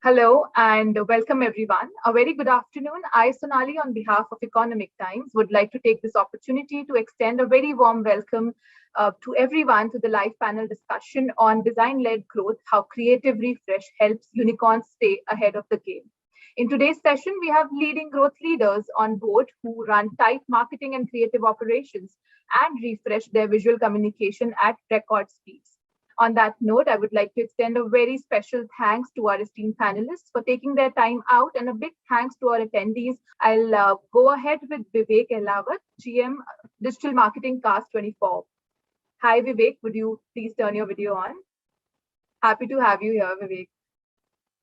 Hello and welcome everyone. A very good afternoon. I, Sonali, on behalf of Economic Times, would like to take this opportunity to extend a very warm welcome to everyone to the live panel discussion on design-led growth, how creative refresh helps unicorns stay ahead of the game. In today's session, we have leading growth leaders on board who run tight marketing and creative operations and refresh their visual communication at record speeds. On that note, I would like to extend a very special thanks to our esteemed panelists for taking their time out, and a big thanks to our attendees. I'll go ahead with Vivek Ehlawat, GM Digital Marketing Cast 24. Hi, Vivek. Would you please turn your video on? Happy to have you here, Vivek.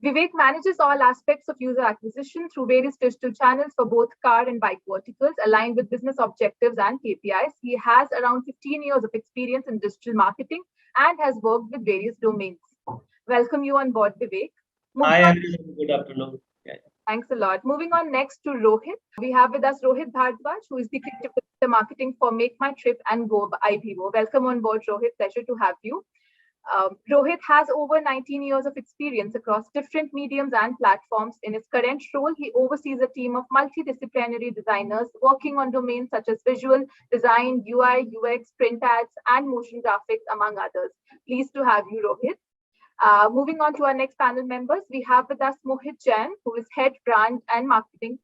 Vivek manages all aspects of user acquisition through various digital channels for both car and bike verticals, aligned with business objectives and KPIs. He has around 15 years of experience in digital marketing and has worked with various domains. Welcome you on board, Vivek. Hi, everyone. Good afternoon. Thanks a lot. Moving on next to Rohit. We have with us Rohit Bhardwaj, who is the creative marketing for Make My Trip and Go IPO. Welcome on board, Rohit. Pleasure to have you. Rohit has over 19 years of experience across different mediums and platforms. In his current role, he oversees a team of multidisciplinary designers working on domains such as visual design, UI, UX, print ads, and motion graphics, among others. Pleased to have you, Rohit. Moving on to our next panel members, we have with us Mohit Jain, who is Head Brand and Marketing,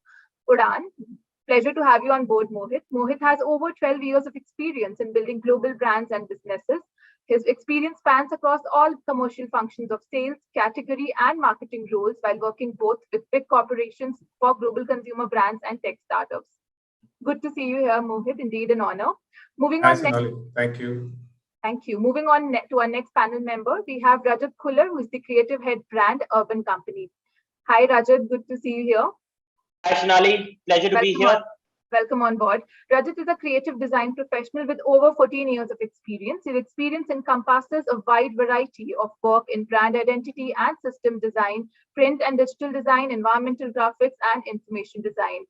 Udan. Pleasure to have you on board, Mohit. Mohit has over 12 years of experience in building global brands and businesses. His experience spans across all commercial functions of sales, category, and marketing roles while working both with big corporations for global consumer brands and tech startups. Good to see you here, Mohit. Indeed, an honor. Moving Hi, on next. Thank you. Thank you. Moving on to our next panel member, we have Rajat Khullar, who is the creative head brand Urban Company. Hi, Rajat. Good to see you here. Hi, Sonali. Pleasure to be here. Welcome on board. Rajat is a creative design professional with over 14 years of experience. His experience encompasses a wide variety of work in brand identity and system design, print and digital design, environmental graphics, and information design.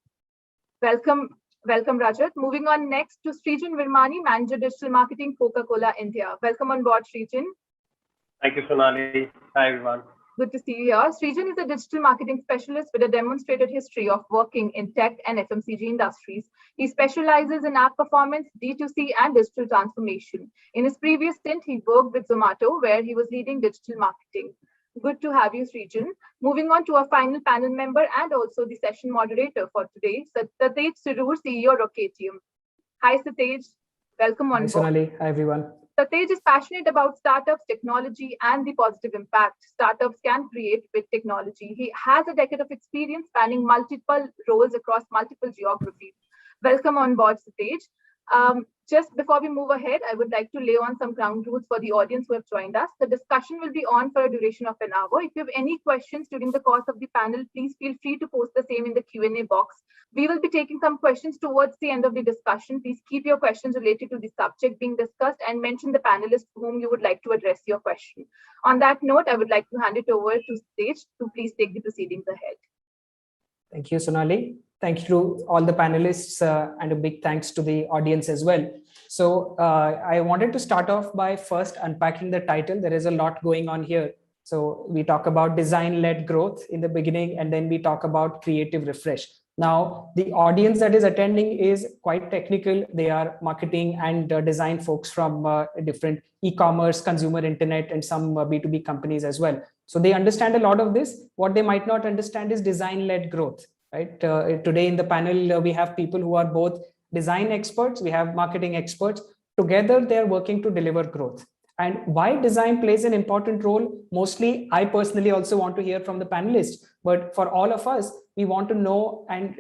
Welcome, Rajat. Moving on next to Srijan Virmani, Manager Digital Marketing, Coca-Cola India. Welcome on board, Srijan. Thank you, Sonali. Hi, everyone. Good to see you here. Srijan is a digital marketing specialist with a demonstrated history of working in tech and FMCG industries. He specializes in app performance, D2C, and digital transformation. In his previous stint, he worked with Zomato, where he was leading digital marketing. Good to have you, Srijan. Moving on to our final panel member and also the session moderator for today, Satej Sirur, CEO Rocatium. Hi, Satej. Welcome on board. Hi, Sonali. Hi, everyone. Satej is passionate about startups, technology, and the positive impact startups can create with technology. He has a decade of experience spanning multiple roles across multiple geographies. Welcome on board, Satej. Just before we move ahead, I would like to lay on some ground rules for the audience who have joined us. The discussion will be on for a duration of an hour. If you have any questions during the course of the panel, please feel free to post the same in the Q&A box. We will be taking some questions towards the end of the discussion. Please keep your questions related to the subject being discussed and mention the panelists to whom you would like to address your question. On that note, I would like to hand it over to Stage to please take the proceedings ahead. Thank you, Sonali. Thank you to all the panelists and a big thanks to the audience as well. So I wanted to start off by first unpacking the title. There is a lot going on here. So we talk about design-led growth in the beginning, and then we talk about creative refresh. Now, the audience that is attending is quite technical. They are marketing and design folks from different e-commerce, consumer internet, and some B2B companies as well. So they understand a lot of this. What they might not understand is design-led growth. Right? Today in the panel, we have people who are both design experts, we have marketing experts. Together, they're working to deliver growth. And why design plays an important role, mostly I personally also want to hear from the panelists, but for all of us, we want to know, and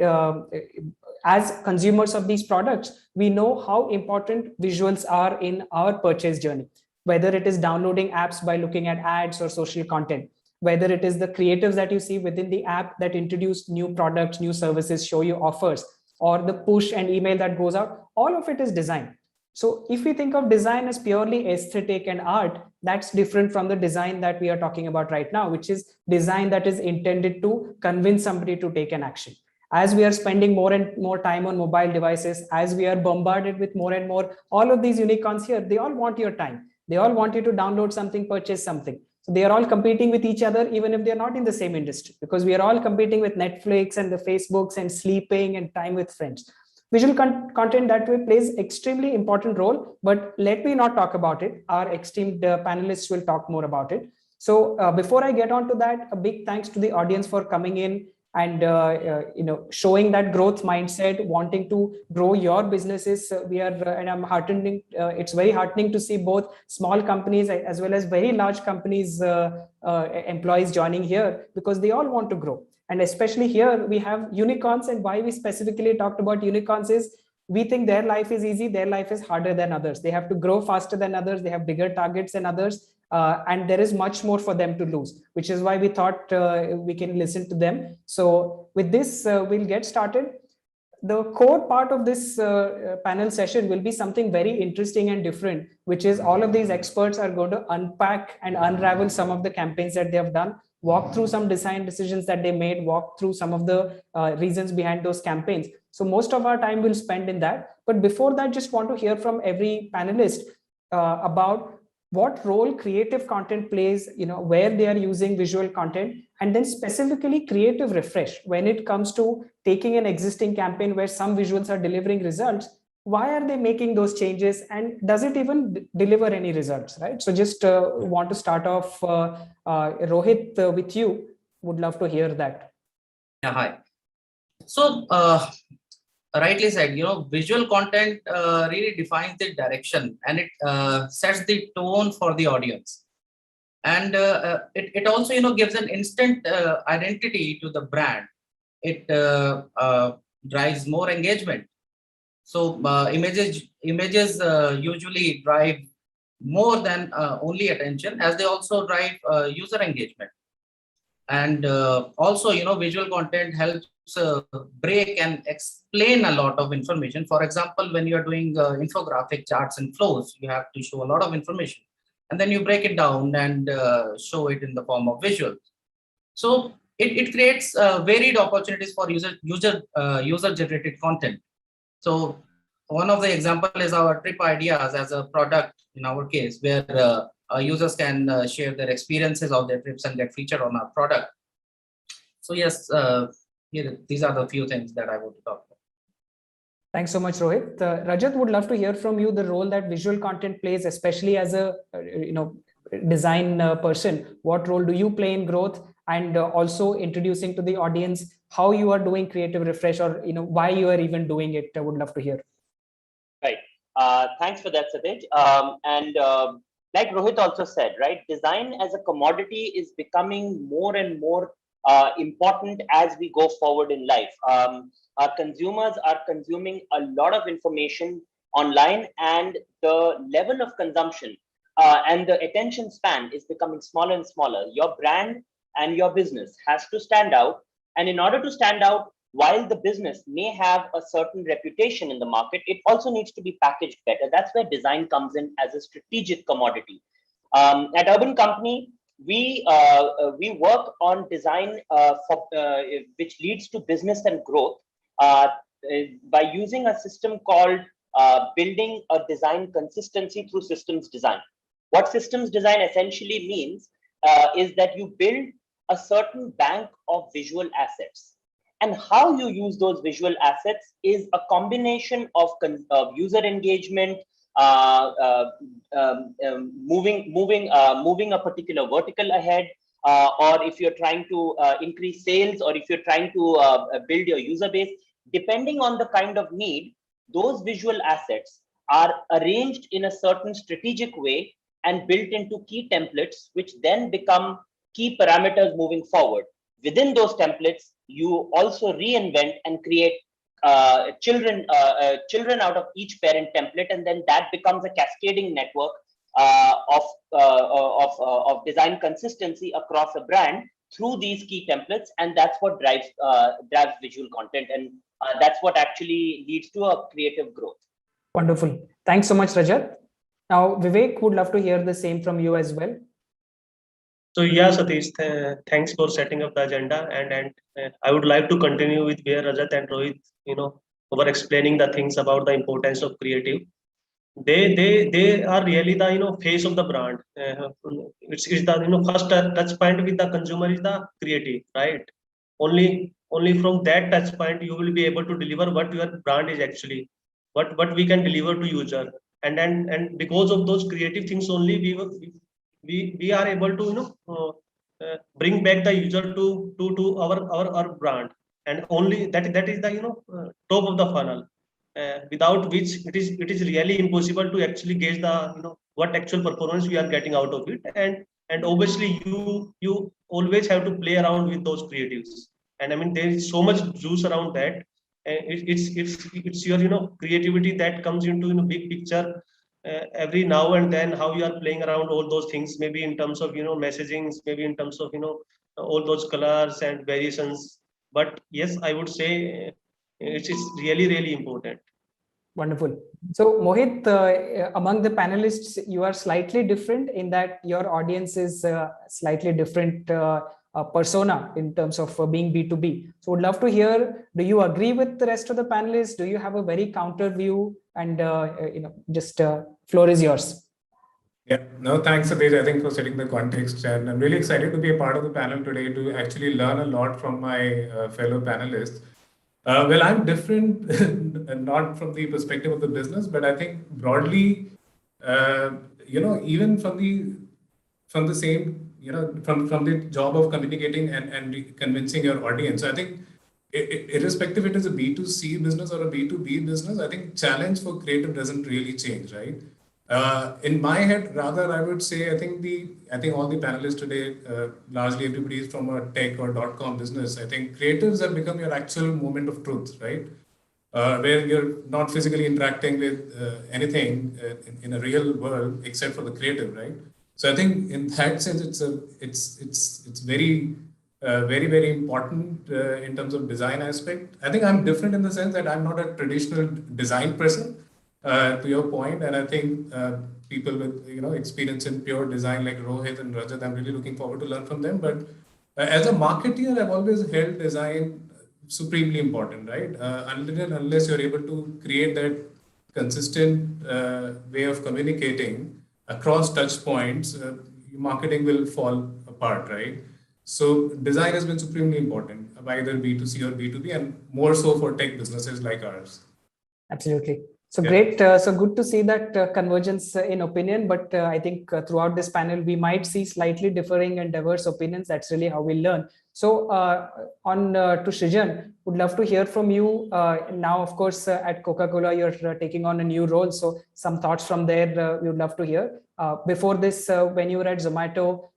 as consumers of these products, we know how important visuals are in our purchase journey, whether it is downloading apps by looking at ads or social content, whether it is the creatives that you see within the app that introduce new products, new services, show you offers, or the push and email that goes out, all of it is design. So if we think of design as purely aesthetic and art, that's different from the design that we are talking about right now, which is design that is intended to convince somebody to take an action. As we are spending more and more time on mobile devices, as we are bombarded with more and more, all of these unicorns here, they all want your time. They all want you to download something, purchase something. So they are all competing with each other, even if they're not in the same industry, because we are all competing with Netflix and the Facebooks and sleeping and time with friends. Visual content that way plays extremely important role, but let me not talk about it. Our esteemed panelists will talk more about it. So before I get on to that, a big thanks to the audience for coming in and showing that growth mindset, wanting to grow your businesses. We are, and I'm heartening. It's very heartening to see both small companies as well as very large companies, employees joining here, because they all want to grow. And especially here, we have unicorns. And why we specifically talked about unicorns is we think their life is easy, their life is harder than others. They have to grow faster than others. They have bigger targets than others. And there is much more for them to lose, which is why we thought we can listen to them. So with this, we'll get started. The core part of this panel session will be something very interesting and different, which is all of these experts are going to unpack and unravel some of the campaigns that they have done, walk through some design decisions that they made, walk through some of the reasons behind those campaigns. So most of our time will spend in that. But before that, just want to hear from every panelist about what role creative content plays, where they are using visual content, and then specifically creative refresh when it comes to taking an existing campaign where some visuals are delivering results. Why are they making those changes, and does it even deliver any results, right? So just want to start off, Rohit, with you. Would love to hear that. Yeah, hi. So rightly said, visual content really defines the direction, and it sets the tone for the audience. And it also, gives an instant identity to the brand. It drives more engagement. So images usually drive more than only attention, as they also drive user engagement. And also, visual content helps break and explain a lot of information. For example, when you are doing infographic charts and flows, you have to show a lot of information, and then you break it down and show it in the form of visuals. So it creates varied opportunities for user generated content. So one of the example is our trip ideas as a product in our case, where users can share their experiences of their trips and get featured on our product. So yes, these are the few things that I want to talk about. Thanks so much, Rohit. Rajat, would love to hear from you the role that visual content plays, especially as a design person. What role do you play in growth, and also introducing to the audience how you are doing creative refresh, or why you are even doing it? I would love to hear. Right. Thanks for that, Satej. Like Rohit also said, right, design as a commodity is becoming more and more important as we go forward in life. Our consumers are consuming a lot of information online, and the level of consumption and the attention span is becoming smaller and smaller. Your brand and your business has to stand out. And in order to stand out, while the business may have a certain reputation in the market, it also needs to be packaged better. That's where design comes in as a strategic commodity. At Urban Company, we work on design which leads to business and growth by using a system called building a design consistency through systems design. What systems design essentially means is that you build a certain bank of visual assets. And how you use those visual assets is a combination of user engagement, moving a particular vertical ahead, or if you're trying to increase sales, or if you're trying to build your user base, depending on the kind of need, those visual assets are arranged in a certain strategic way and built into key templates, which then become key parameters moving forward. Within those templates, you also reinvent and create children out of each parent template, and then that becomes a cascading network of design consistency across a brand through these key templates, and that's what drives visual content, and that's what actually leads to a creative growth. Wonderful. Thanks so much, Rajat. Now, Vivek, would love to hear the same from you as well. So yeah, Satish, thanks for setting up the agenda, and I would like to continue with where Rajat and Rohit, were explaining the things about the importance of creative. they are really the face of the brand. It's the first touch point with the consumer is the creative, right? Only from that touch point you will be able to deliver what your brand is actually, what we can deliver to user, and because of those creative things only we are able to bring back the user to our brand, and only that is the top of the funnel, without which it is really impossible to actually gauge the what actual performance we are getting out of it, and obviously you always have to play around with those creatives, and I mean there is so much juice around that, and it's your creativity that comes into big picture, every now and then, how you are playing around all those things, maybe in terms of messagings, maybe in terms of all those colors and variations, but yes, I would say it's really important. Wonderful. So Mohit, among the panelists, you are slightly different in that your audience is slightly different persona in terms of being B2B. So would love to hear, do you agree with the rest of the panelists? Do you have a very counter view? And just floor is yours. Yeah, no, thanks, Satish, I think, for setting the context. And I'm really excited to be a part of the panel today to actually learn a lot from my fellow panelists. Well, I'm different, not from the perspective of the business, but I think broadly, even from the same, from the job of communicating and convincing your audience. I think, irrespective it is a B2C business or a B2B business, I think challenge for creative doesn't really change, right? In my head, rather, I would say, I think all the panelists today, largely everybody is from a tech or .com business. I think creatives have become your actual moment of truth, right? Where you're not physically interacting with anything in a real world except for the creative, right? So I think in that sense, it's very very important in terms of design aspect. I think I'm different in the sense that I'm not a traditional design person. To your point, and I think people with experience in pure design like Rohit and Rajat, I'm really looking forward to learn from them. But as a marketer, I've always held design supremely important, right? Unless you're able to create that consistent way of communicating across touch points, marketing will fall apart, right? So design has been supremely important, either B2C or B2B, and more so for tech businesses like ours. Absolutely. So Yeah. great. So good to see that convergence in opinion, but I think throughout this panel, we might see slightly differing and diverse opinions. That's really how we learn. So on to Srijan, would love to hear from you. Now, of course, at Coca-Cola, you're taking on a new role. So some thoughts from there, we would love to hear. Before this, when you were at Zomato,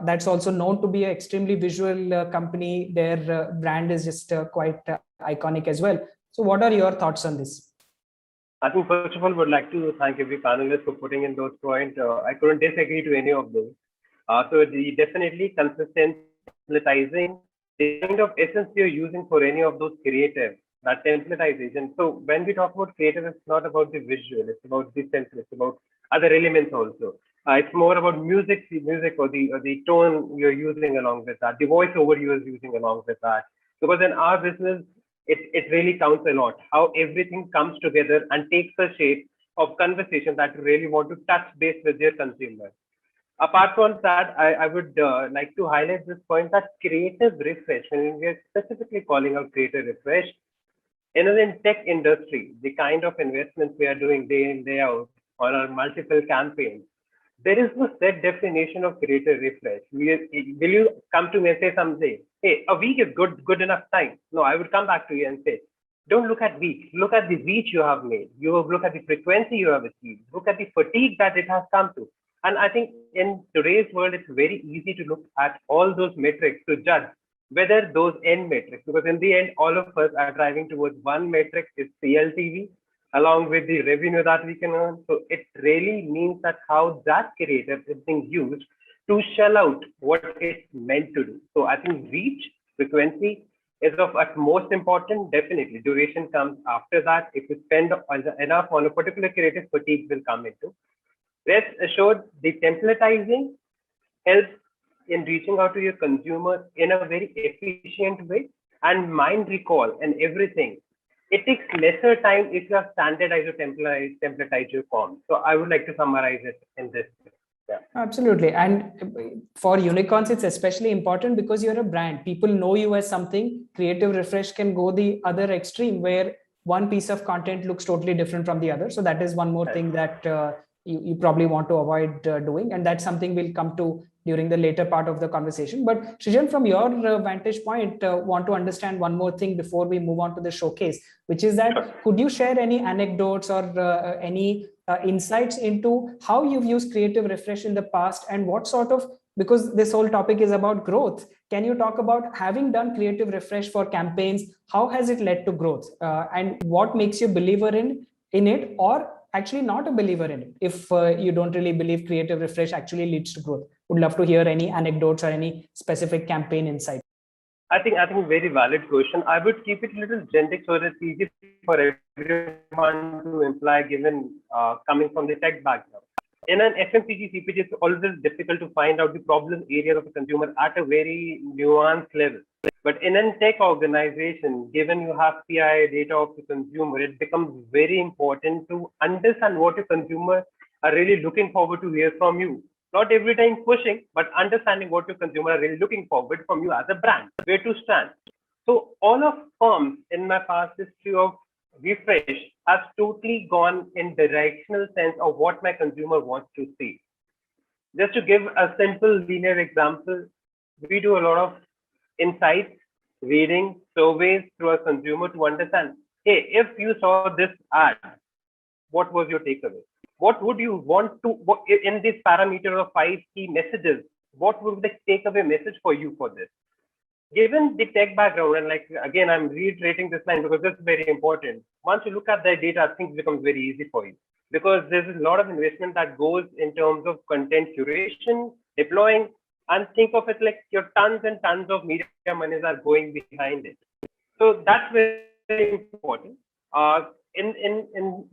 that's also known to be an extremely visual company. Their brand is just quite iconic as well. So what are your thoughts on this? I think first of all, would like to thank every panelist for putting in those points. I couldn't disagree to any of those. So definitely consistent templatizing, the kind of essence you're using for any of those creative, that templatization. So when we talk about creative, it's not about the visual, it's about the sense, it's about other elements also. It's more about music or the tone you're using along with that, the voiceover you're using along with that. Because in our business, it really counts a lot how everything comes together and takes a shape of conversation that you really want to touch base with your consumers. Apart from that, I would like to highlight this point that creative refresh, when we are specifically calling out creative refresh, in the tech industry, the kind of investments we are doing day in, day out on our multiple campaigns, there is no set definition of creative refresh. Will you come to me and say someday, hey, a week is good enough time? No, I would come back to you and say, don't look at weeks, look at the reach you have made. You look at the frequency you have achieved, look at the fatigue that it has come to. And I think in today's world, it's very easy to look at all those metrics to judge whether those end metrics, because in the end, all of us are driving towards one metric is CLTV, along with the revenue that we can earn. So it really means that how that creative is being used to shell out what it's meant to do. So I think reach, frequency is of utmost important. Definitely, duration comes after that. If you spend enough on a particular creative, fatigue will come into. Rest assured, the templatizing helps in reaching out to your consumers in a very efficient way, and mind recall and everything it takes lesser time if you have standardized or templatized your form. So I would like to summarize it in this. Yeah. Absolutely. And for unicorns, it's especially important because you're a brand. People know you as something. Creative refresh can go the other extreme where one piece of content looks totally different from the other. So that is one more thing that you probably want to avoid doing. And that's something we'll come to during the later part of the conversation. But Srijan, from your vantage point, want to understand one more thing before we move on to the showcase, which is that could you share any anecdotes or any insights into how you've used creative refresh in the past and what sort of, because this whole topic is about growth, can you talk about having done creative refresh for campaigns, how has it led to growth, and what makes you a believer in it, or actually not a believer in it if you don't really believe creative refresh actually leads to growth? Would love to hear any anecdotes or any specific campaign insight. I think very valid question. I would keep it a little generic so that it's easy for everyone to imply, given coming from the tech background. In an FMCG CPG, it's always difficult to find out the problem area of a consumer at a very nuanced level. But in a tech organization, given you have PI data of the consumer, it becomes very important to understand what your consumer are really looking forward to hear from you. Not every time pushing, but understanding what your consumer are really looking forward from you as a brand, where to stand. So all of firms in my past history of refresh has totally gone in directional sense of what my consumer wants to see. Just to give a simple linear example, we do a lot of insights, reading, surveys through a consumer to understand, hey, if you saw this ad, what was your takeaway? What would you want to, in this parameter of 5 key messages, what would be the takeaway message for you for this? Given the tech background, and like, again, I'm reiterating this line because this is very important. Once you look at the data, things become very easy for you because there's a lot of investment that goes in terms of content curation, deploying, and think of it like your tons and tons of media monies are going behind it. So that's very important. In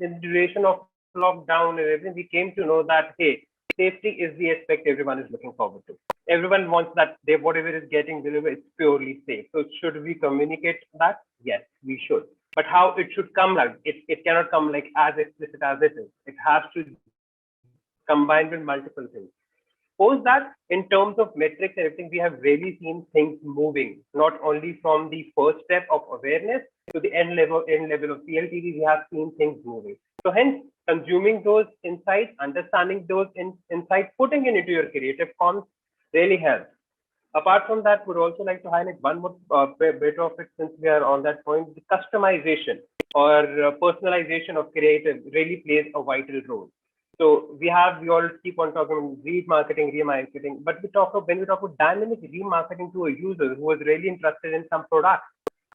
the duration of lockdown and everything, we came to know that, hey, safety is the aspect everyone is looking forward to. Everyone wants that they whatever is getting delivered, it's purely safe. So should we communicate that? Yes, we should. But how it should come like it cannot come like as explicit as it is. It has to combine with multiple things. Post that, in terms of metrics and everything, we have really seen things moving, not only from the first step of awareness to the end level of CLTV, we have seen things moving. So hence, consuming those insights, understanding those insights, putting it into your creative comms really helps. Apart from that, would also like to highlight one more bit of it since we are on that point. The customization or personalization of creative really plays a vital role. So we all keep on talking about remarketing, but when we talk about dynamic remarketing to a user who was really interested in some product,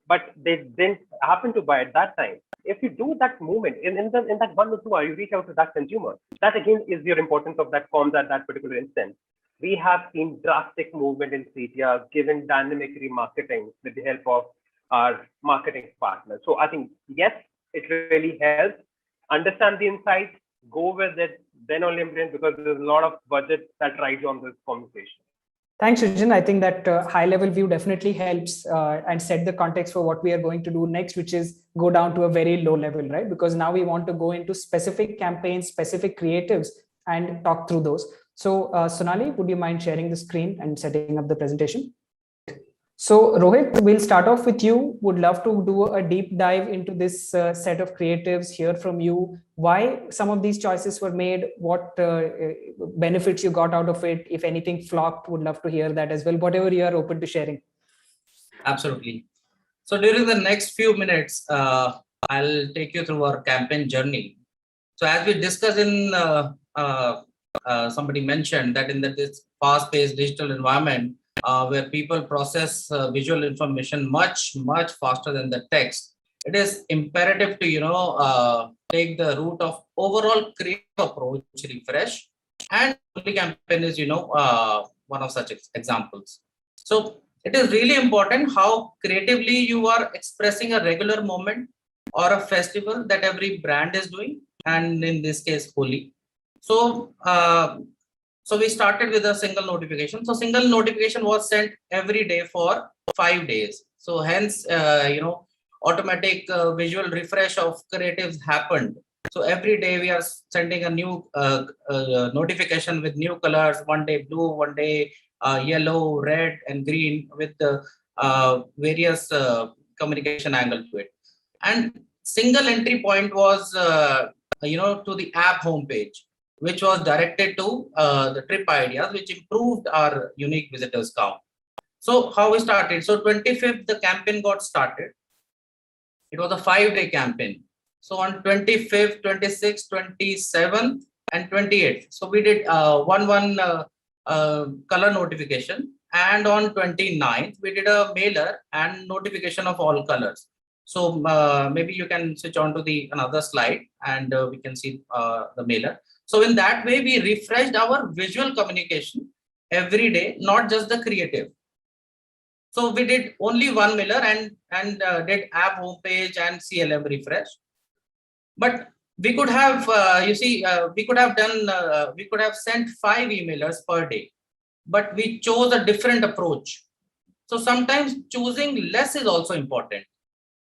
but they didn't happen to buy at that time. If you do that movement in that 1 or 2 hours, you reach out to that consumer. That again is your importance of that comms at that particular instance. We have seen drastic movement in CTR given dynamic remarketing with the help of our marketing partners. So I think yes, it really helps. Understand the insights, go with it, then only implement, because there's a lot of budget that rides on this conversation. Thanks, Srijan. I think that high-level view definitely helps and set the context for what we are going to do next, which is go down to a very low level, right? Because now we want to go into specific campaigns, specific creatives, and talk through those. So, Sonali, would you mind sharing the screen and setting up the presentation? So, Rohit, we'll start off with you. Would love to do a deep dive into this set of creatives, hear from you why some of these choices were made, what benefits you got out of it. If anything flopped, would love to hear that as well, whatever you are open to sharing. Absolutely. So during the next few minutes, I'll take you through our campaign journey. So as we discussed in, somebody mentioned that in this fast-paced digital environment, where people process visual information much faster than the text, it is imperative to take the route of overall creative approach refresh, and the campaign is one of such examples. So it is really important how creatively you are expressing a regular moment or a festival that every brand is doing, and in this case Holi. So we started with a single notification. So single notification was sent every day for 5 days. So hence, automatic visual refresh of creatives happened. So every day we are sending a new notification with new colors, one day blue, one day yellow, red, and green with the various communication angle to it. And single entry point was, to the app homepage, which was directed to the trip ideas, which improved our unique visitors count. So how we started? So 25th, the campaign got started. It was a 5-day campaign. So on 25th, 26th, 27th, and 28th. So we did one color notification. And on 29th, we did a mailer and notification of all colors. So maybe you can switch on to the another slide and we can see the mailer. So in that way, we refreshed our visual communication every day, not just the creative. So we did only one mailer and did app homepage and CLM refresh. But we could have, we could have sent 5 emailers per day, but we chose a different approach. So sometimes choosing less is also important.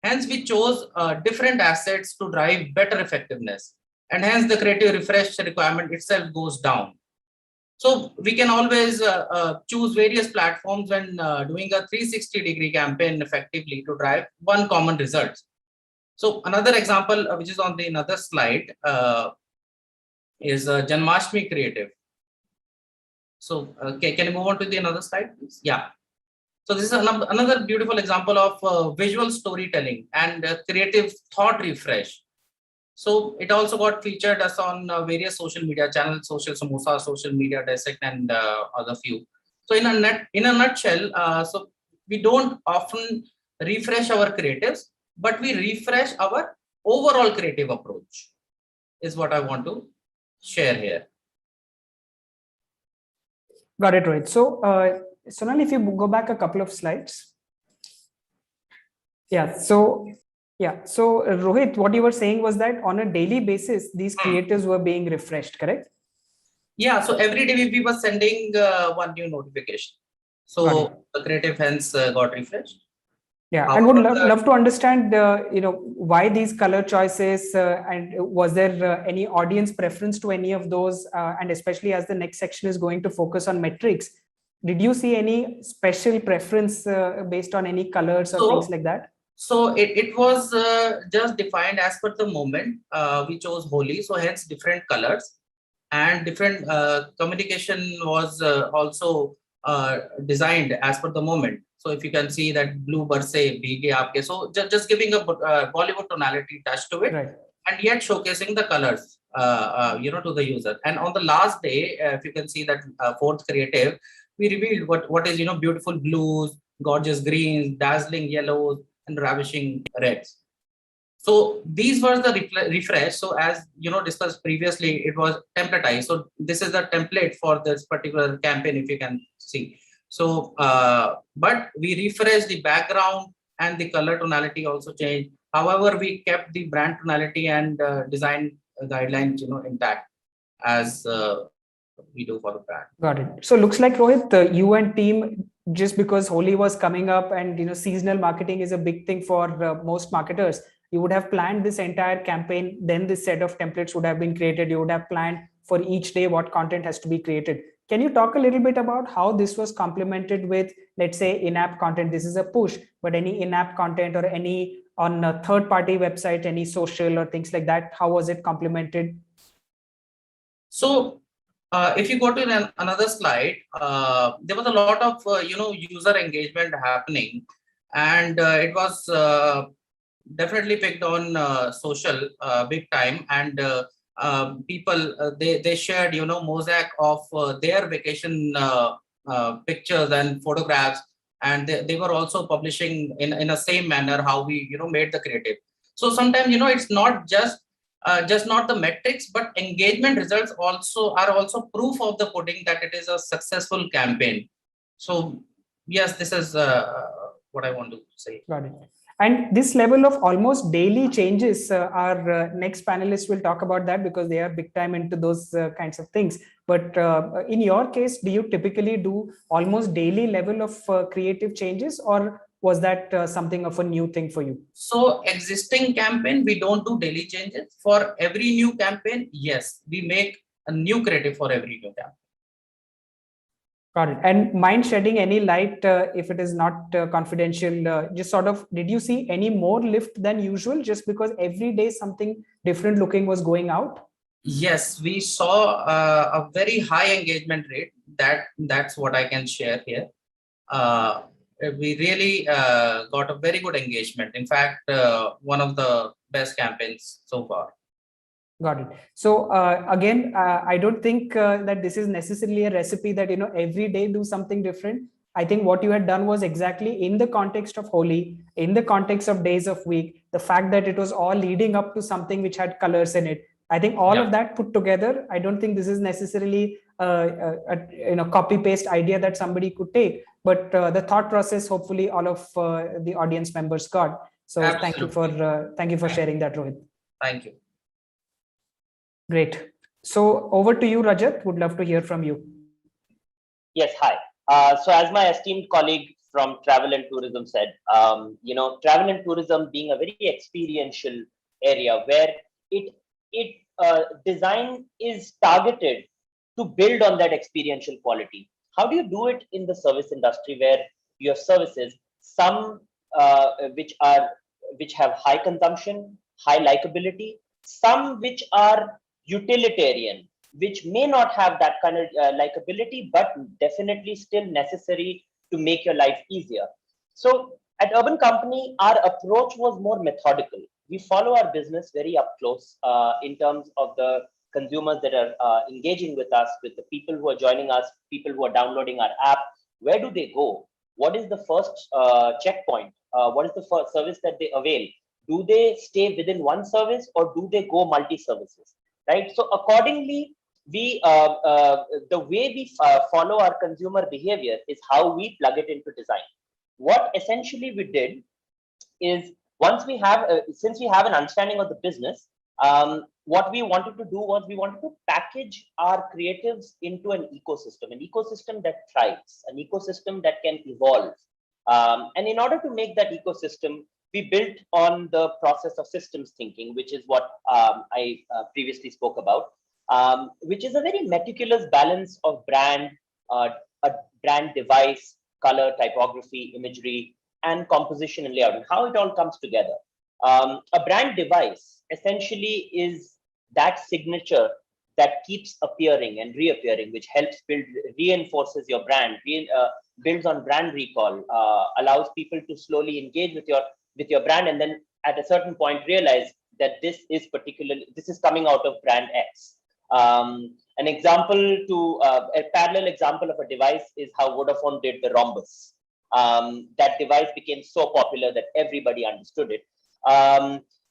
Hence, we chose different assets to drive better effectiveness. And hence the creative refresh requirement itself goes down. So we can always choose various platforms when doing a 360-degree campaign effectively to drive one common result. So another example, which is on the another slide, is Janmashtami creative. So can you move on to the another slide, please? Yeah. So this is another beautiful example of visual storytelling and creative thought refresh. So it also got featured as on various social media channels, Social Samosa, Social Media Dissect, and other few. So in a nutshell, so we don't often refresh our creatives, but we refresh our overall creative approach, is what I want to share here. Got it, Rohit. So, Sonali, if you go back a couple of slides. Yeah. So Rohit, what you were saying was that on a daily basis, these creatives were being refreshed, correct? Yeah. So every day we were sending one new notification. So the creative hence got refreshed. Yeah, and would love to understand, why these color choices, and was there any audience preference to any of those, and especially as the next section is going to focus on metrics, did you see any special preference based on any colors or things like that? So it was just defined as per the moment. We chose Holi, so hence different colors and different communication was also designed as per the moment. So if you can see that blue Barse, Bhige Aapke, so just giving a Bollywood tonality touch to it, right, and yet showcasing the colors, to the user. And on the last day, if you can see that fourth creative, we revealed what is beautiful blues, gorgeous greens, dazzling yellows, and ravishing reds. So these were the refresh. So as discussed previously, it was templatized. So this is the template for this particular campaign, if you can see. So, but we refreshed the background and the color tonality also changed. However, we kept the brand tonality and design guidelines, intact as we do for the brand. Got it. So looks like, Rohit, you and team, just because Holi was coming up and seasonal marketing is a big thing for most marketers, you would have planned this entire campaign, then this set of templates would have been created. You would have planned for each day what content has to be created. Can you talk a little bit about how this was complemented with, let's say, in-app content? This is a push, but any in-app content or any on a third-party website, any social or things like that, how was it complemented? So if you go to another slide, there was a lot of user engagement happening, and it was definitely picked on social big time, and people they shared mosaic of their vacation pictures and photographs, and they were also publishing in a same manner how we made the creative. So sometimes it's not just not the metrics, but engagement results are also proof of the pudding that it is a successful campaign. So yes, this is what I want to say. Got it. And this level of almost daily changes, our next panelists will talk about that because they are big time into those kinds of things. But in your case, do you typically do almost daily level of creative changes, or was that something of a new thing for you? So existing campaign, we don't do daily changes. For every new campaign, yes, we make a new creative for every new campaign. Got it. And mind shedding any light, if it is not confidential, just sort of, did you see any more lift than usual just because every day something different looking was going out? Yes, we saw a very high engagement rate. That's what I can share here. We really got a very good engagement. In fact, one of the best campaigns so far. Got it. So again, I don't think that this is necessarily a recipe that, every day do something different. I think what you had done was exactly in the context of Holi, in the context of days of week, the fact that it was all leading up to something which had colors in it. I think all of that put together, I don't think this is necessarily a copy paste idea that somebody could take, but the thought process, hopefully all of the audience members got. So Absolutely. thank you for sharing that, Rohit. Thank you. Great. So over to you, Rajat. Would love to hear from you. Yes, hi. So as my esteemed colleague from travel and tourism said, travel and tourism being a very experiential area where design is targeted to build on that experiential quality. How do you do it in the service industry where you have services, some which have high consumption, high likability, some which are utilitarian, which may not have that kind of likability, but definitely still necessary to make your life easier. So at Urban Company, our approach was more methodical. We follow our business very up close in terms of the consumers that are engaging with us, with the people who are joining us, people who are downloading our app. Where do they go? What is the first checkpoint? What is the first service that they avail? Do they stay within one service or do they go multi-services? Right. So accordingly, we the way we follow our consumer behavior is how we plug it into design. What essentially we did is once we have since we have an understanding of the business, what we wanted to do was we wanted to package our creatives into an ecosystem that thrives, an ecosystem that can evolve. And in order to make that ecosystem, we built on the process of systems thinking, which is what I previously spoke about, which is a very meticulous balance of brand, a brand device, color, typography, imagery, and composition and layout, and how it all comes together. A brand device essentially is that signature that keeps appearing and reappearing, which helps reinforces your brand, builds on brand recall, allows people to slowly engage with your brand, and then at a certain point realize that this is coming out of brand X. A parallel example of a device is how Vodafone did the rhombus. That device became so popular that everybody understood it.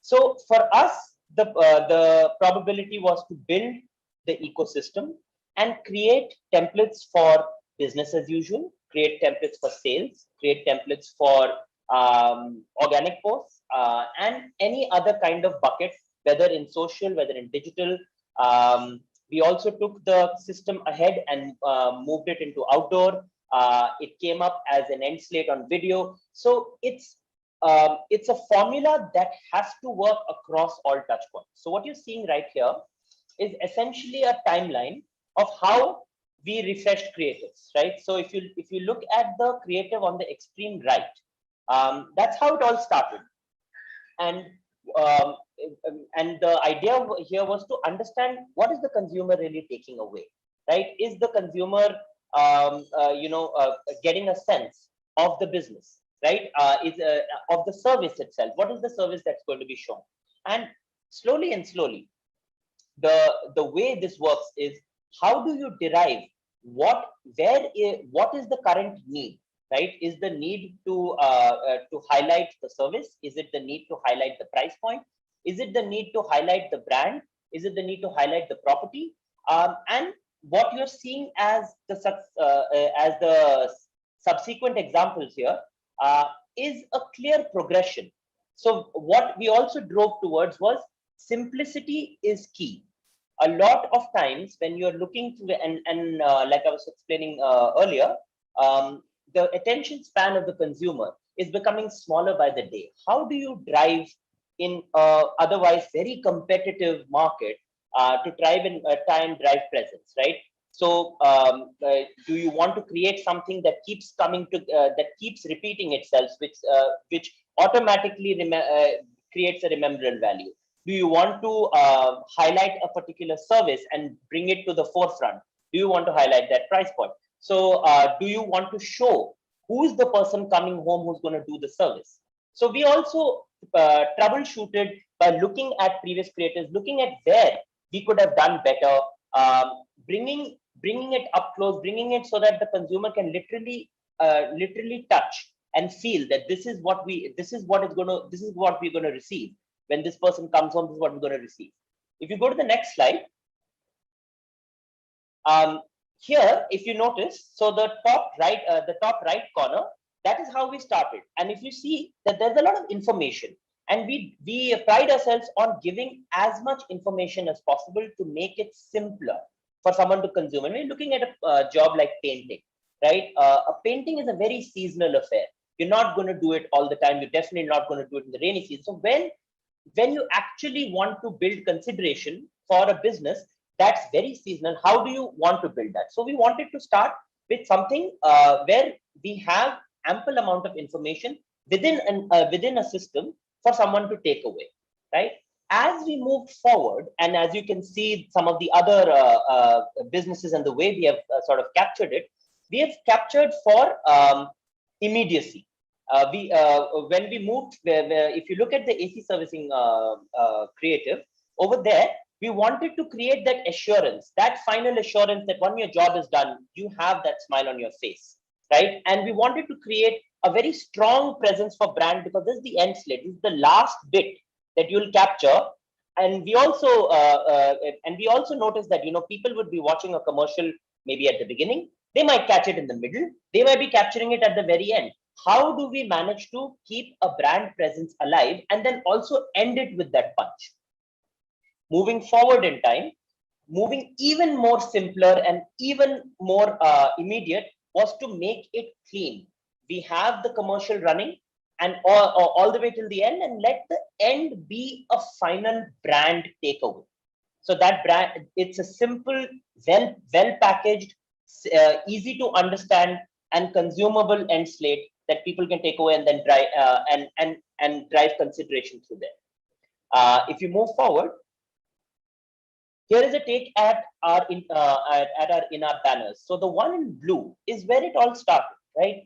So for us, the probability was to build the ecosystem and create templates for business as usual, create templates for sales, create templates for organic posts, and any other kind of bucket, whether in social, whether in digital. We also took the system ahead and moved it into outdoor. It came up as an end slate on video. So it's a formula that has to work across all touch points. So what you're seeing right here is essentially a timeline of how we refreshed creatives, right? So if you look at the creative on the extreme right, that's how it all started. And the idea here was to understand what is the consumer really taking away, right? Is the consumer getting a sense of the business, right? Of the service itself? What is the service that's going to be shown? And slowly, the way this works is, how do you derive what is the current need, right? Is the need to highlight the service? Is it the need to highlight the price point? Is it the need to highlight the brand? Is it the need to highlight the property? And what you're seeing as the subsequent examples here is a clear progression. So what we also drove towards was simplicity is key. A lot of times when you're looking to, like I was explaining earlier, the attention span of the consumer is becoming smaller by the day. How do you drive in otherwise very competitive market to try and drive presence, right? So do you want to create something that keeps coming to that keeps repeating itself, which automatically creates a remembrance value? Do you want to highlight a particular service and bring it to the forefront? Do you want to highlight that price point? So do you want to show who's the person coming home who's going to do the service? So we also troubleshooted by looking at previous creators, looking at where we could have done better, bringing it up close, bringing it so that the consumer can literally touch and feel that this is what we're going to receive when this person comes home. This is what we're going to receive. If you go to the next slide, here, if you notice, so the top right corner, that is how we started. And if you see that there's a lot of information, and we pride ourselves on giving as much information as possible to make it simpler for someone to consume. And we're looking at a job like painting, right? A painting is a very seasonal affair. You're not going to do it all the time. You're definitely not going to do it in the rainy season. So when you actually want to build consideration for a business that's very seasonal, how do you want to build that? So we wanted to start with something where we have ample amount of information within a system for someone to take away, right? As we moved forward, and as you can see some of the other businesses and the way we have sort of captured it, we have captured for immediacy. When we moved, if you look at the AC servicing creative, over there, we wanted to create that assurance, that final assurance that when your job is done, you have that smile on your face, right? And we wanted to create a very strong presence for brand, because this is the end slate. This is the last bit that you'll capture. And we also noticed that, you know, people would be watching a commercial maybe at the beginning. They might catch it in the middle. They might be capturing it at the very end. How do we manage to keep a brand presence alive and then also end it with that punch? Moving forward in time, moving even more simpler and even more immediate was to make it clean. We have the commercial running and all the way till the end, and let the end be a final brand takeaway. So that brand, it's a simple, well packaged, easy to understand and consumable end slate that people can take away and then drive and drive consideration through there. If you move forward, here is a take at our in our banners. So the one in blue is where it all started, right?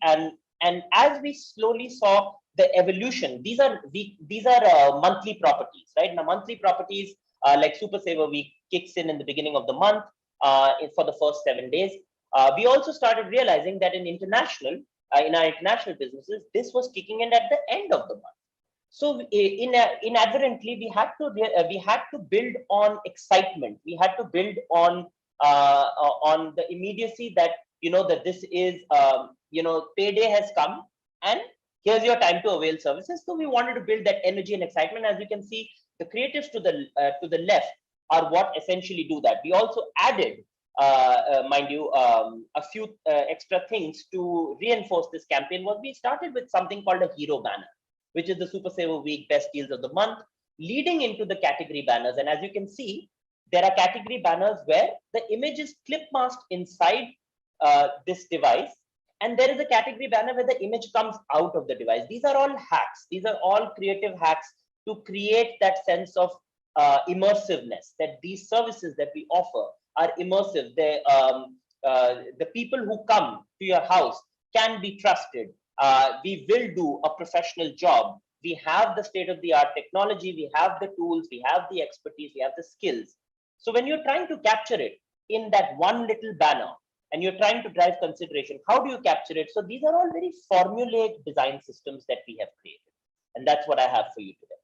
And as we slowly saw the evolution, these are monthly properties, right? Now monthly properties like Super Saver Week kicks in the beginning of the month for the first 7 days. We also started realizing that in our international businesses, this was kicking in at the end of the month. So inadvertently, we had to build on excitement. We had to build on the immediacy that, you know, that this is, you know, payday has come and here's your time to avail services. So we wanted to build that energy and excitement. As you can see, the creatives to the left are what essentially do that. We also added, mind you, a few extra things to reinforce this campaign. Was we started with something called a hero banner, which is the Super Saver Week best deals of the month, leading into the category banners. And as you can see, there are category banners where the image is clip masked inside this device. And there is a category banner where the image comes out of the device. These are all hacks. These are all creative hacks to create that sense of immersiveness, that these services that we offer are immersive. The people who come to your house can be trusted. We will do a professional job. We have the state-of-the-art technology. We have the tools. We have the expertise. We have the skills. So when you're trying to capture it in that one little banner, and you're trying to drive consideration, how do you capture it? So these are all very formulaic design systems that we have created. And that's what I have for you today.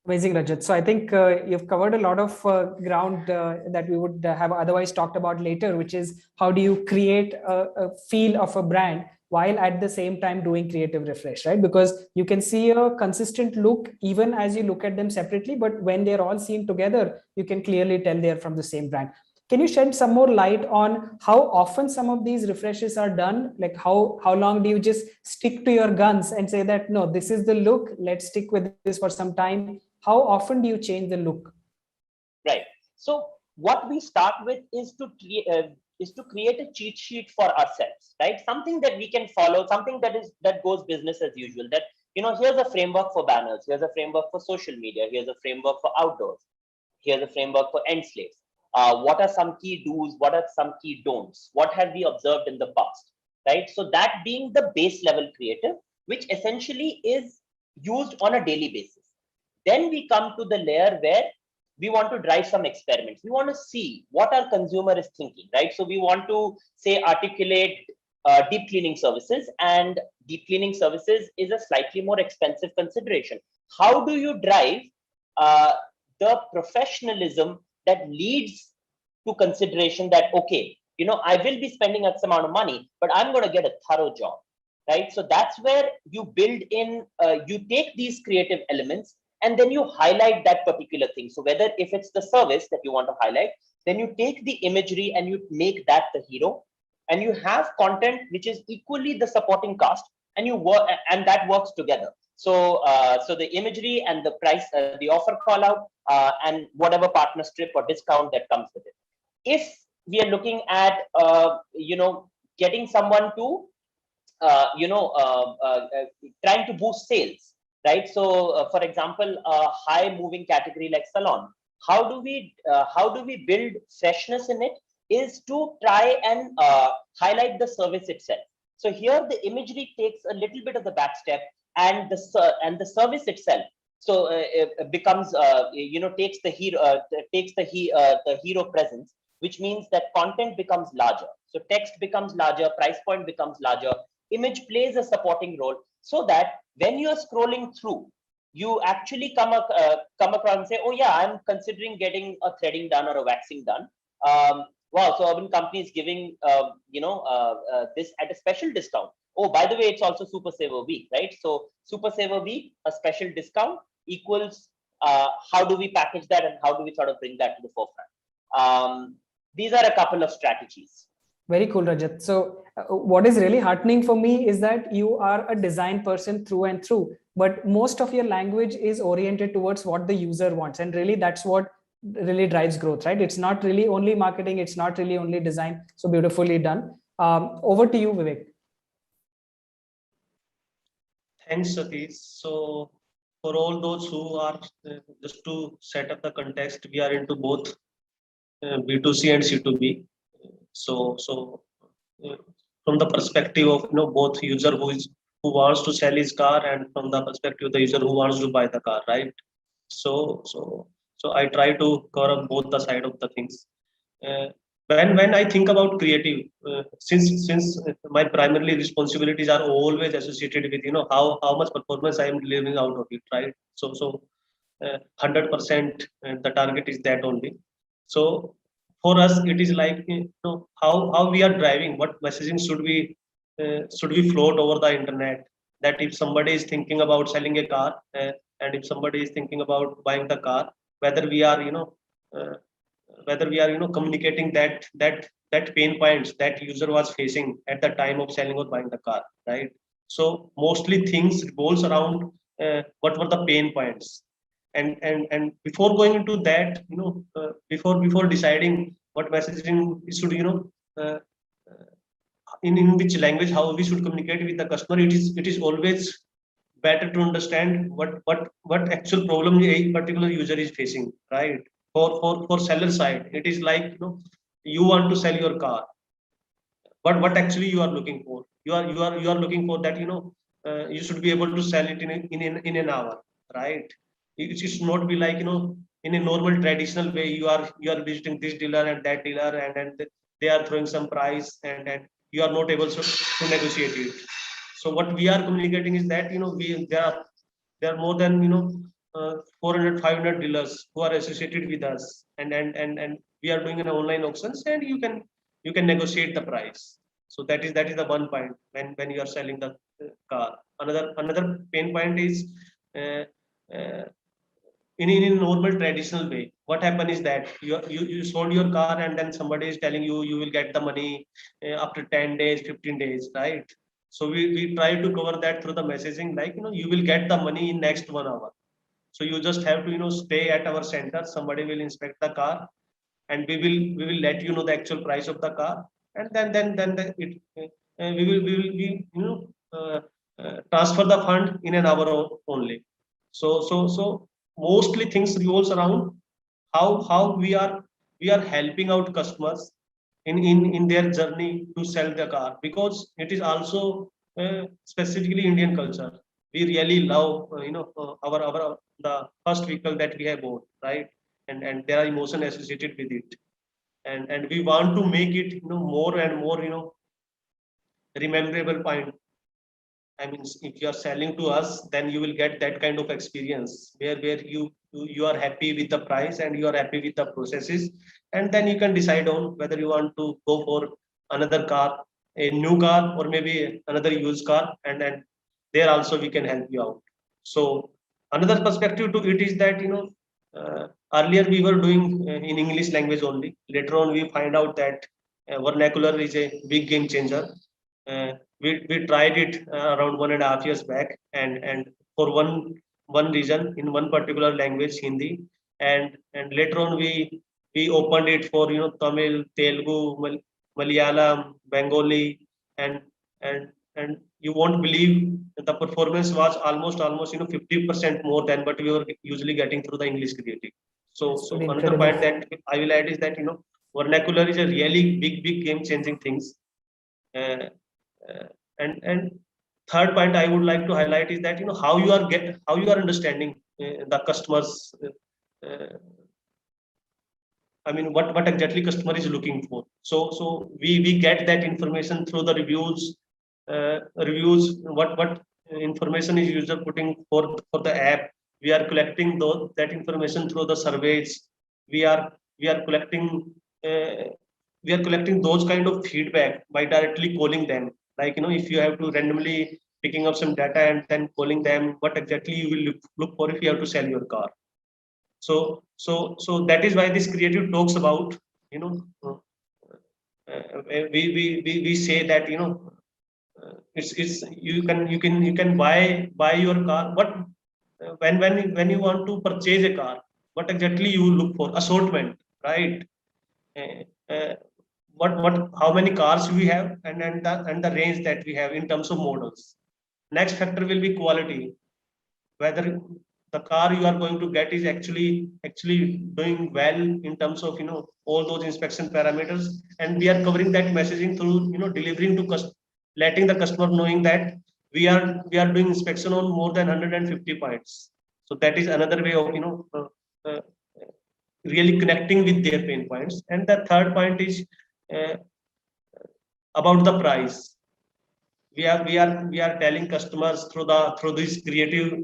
Amazing, Rajat. So I think you've covered a lot of ground that we would have otherwise talked about later, which is how do you create a feel of a brand while at the same time doing creative refresh, right? Because you can see a consistent look even as you look at them separately, but when they're all seen together, you can clearly tell they're from the same brand. Can you shed some more light on how often some of these refreshes are done? Like how long do you just stick to your guns and say that, no, this is the look, let's stick with this for some time? How often do you change the look? Right. So what we start with is to create a cheat sheet for ourselves, right? Something that we can follow, something that goes business as usual. That, here's a framework for banners, here's a framework for social media, here's a framework for outdoors, here's a framework for end slaves. What are some key do's? What are some key don'ts? What have we observed in the past, right? So that being the base level creative, which essentially is used on a daily basis. Then we come to the layer where we want to drive some experiments. We want to see what our consumer is thinking, right? So we want to say articulate deep cleaning services, and deep cleaning services is a slightly more expensive consideration. How do you drive the professionalism that leads to consideration that, okay, I will be spending X amount of money, but I'm going to get a thorough job, right? So that's where you build in, you take these creative elements and then you highlight that particular thing. So whether if it's the service that you want to highlight, then you take the imagery and you make that the hero, and you have content which is equally the supporting cast, and you work, and that works together. So so the imagery and the price, the offer call out, and whatever partner strip or discount that comes with it. If we are looking at getting someone to trying to boost sales, right? So for example, a high moving category like salon, how do we build freshness in it, is to try and highlight the service itself. So here the imagery takes a little bit of the back step, and the service itself so it becomes takes the hero presence, which means that content becomes larger, so text becomes larger, price point becomes larger, image plays a supporting role, so that when you're scrolling through, you actually come across and say, oh yeah, I'm considering getting a threading done or a waxing done. Wow, so Urban Company is giving this at a special discount. Oh, by the way, it's also Super Saver Week, right? So Super Saver Week, a special discount equals how do we package that and how do we sort of bring that to the forefront? These are a couple of strategies. Very cool, Rajat. So what is really heartening for me is that you are a design person through and through, but most of your language is oriented towards what the user wants. And really that's what really drives growth, right? It's not really only marketing. It's not really only design. So beautifully done. Over to you, Vivek. Thanks, Satish. So for all those who are, just to set up the context, we are into both B2C and C2B. So from the perspective of both user who wants to sell his car, and from the perspective of the user who wants to buy the car, right? So I try to cover both the side of the things. When I think about creative, since my primarily responsibilities are always associated with how much performance I am delivering out of it, right? So 100% the target is that only. So for us it is like how we are driving, what messaging should we float over the internet, that if somebody is thinking about selling a car, and if somebody is thinking about buying the car, whether we are communicating that pain points that user was facing at the time of selling or buying the car, right? So mostly things revolves around what were the pain points, and before going into that, before deciding what messaging should in which language, how we should communicate with the customer, it is always better to understand what actual problem a particular user is facing, right? For seller side, it is like you want to sell your car, but what actually you are looking for, you are looking for that you should be able to sell it in an hour, right? It should not be like in a normal traditional way, you are visiting this dealer and that dealer, and they are throwing some price, and you are not able to negotiate it. So what we are communicating is that there are more than 400 500 dealers who are associated with us, and we are doing an online auctions, and you can negotiate the price. So that is the one point when you are selling the car. Another pain point is in a normal traditional way, what happened is that you sold your car, and then somebody is telling you you will get the money after 10 days, 15 days, right? So we try to cover that through the messaging, like, you will get the money in next 1 hour. So you just have to, stay at our center. Somebody will inspect the car, and we will let you know the actual price of the car, and we will transfer the fund in an hour only. So mostly things revolves around how we are helping out customers in their journey to sell the car, because it is also specifically Indian culture. We really love our the first vehicle that we have bought, right? And there are emotion associated with it, and we want to make it more and more rememberable point. I mean, if you are selling to us, then you will get that kind of experience where you are happy with the price and you are happy with the processes, and then you can decide on whether you want to go for another car, a new car, or maybe another used car, and then there also we can help you out. So another perspective to it is that earlier we were doing in English language only. Later on, we find out that vernacular is a big game changer. We tried it around 1.5 years back, and for one region in one particular language, Hindi, and later on we opened it for Tamil, Telugu, Malayalam, Bengali, and and and you won't believe the performance was almost 50% more than what we were usually getting through the English creative. That's So pretty another incredible. point that I will add is that vernacular is a really big game changing things. Uh, and third point I would like to highlight is that how you are understanding the customers. Uh, I mean, what exactly customer is looking for. So we get that information through the reviews. Reviews, what information is user putting for the app. We are collecting that information through the surveys. We are collecting uh, we are collecting those kind of feedback by directly calling them. Like, if you have to randomly picking up some data and then calling them, what exactly you will look for if you have to sell your car. So that is why this creative talks about, you know uh, we say that it's you can buy your car. What when you want to purchase a car, what exactly you look for? Assortment, right? uh, uh, what how many cars we have, and the range that we have in terms of models. Next factor will be quality, whether the car you are going to get is actually doing well in terms of all those inspection parameters. And we are covering that messaging through delivering to letting the customer knowing that we are doing inspection on more than 150 points. So that is another way of uh, really connecting with their pain points. And the third point is uh, about the price. We are telling customers through these creative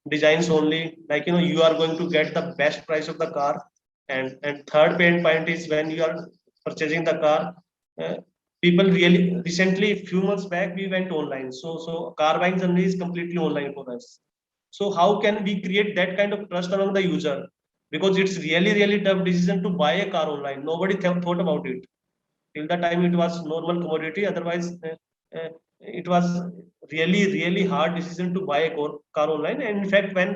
designs only, like, you are going to get the best price of the car. And third pain point is when you are purchasing the car. uh, People really recently, few months back, we went online. So car buying journey is completely online for us. So how can we create that kind of trust among the user? Because it's really tough decision to buy a car online. Nobody thought about it till the time it was normal commodity. Otherwise, uh, it was really hard decision to buy a car online. And in fact, when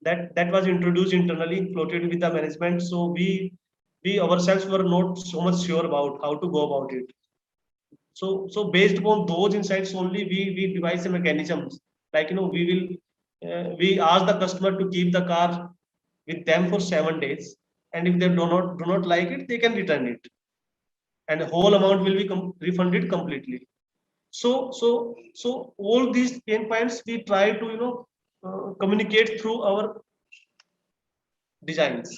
that was introduced internally, floated with the management, so we ourselves were not so much sure about how to go about it. So based upon those insights only, we devise a mechanisms, like, we ask the customer to keep the car with them for 7 days, and if they do not like it, they can return it, and the whole amount will be refunded completely. So all these pain points we try to communicate through our designs.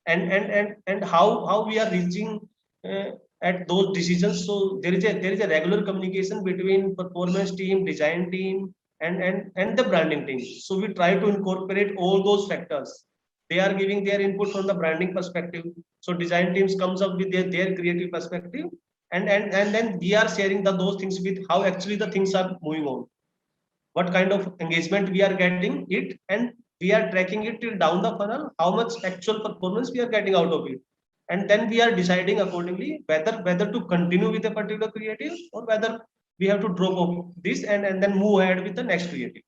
And how we are reaching uh, at those decisions. So there is a regular communication between performance team, design team, and the branding team. So we try to incorporate all those factors. They are giving their input from the branding perspective, so design teams comes up with their creative perspective, and then we are sharing those things with how actually the things are moving on, what kind of engagement we are getting it, and we are tracking it till down the funnel, how much actual performance we are getting out of it. And then we are deciding accordingly whether to continue with a particular creative or whether we have to drop off this and then move ahead with the next creative.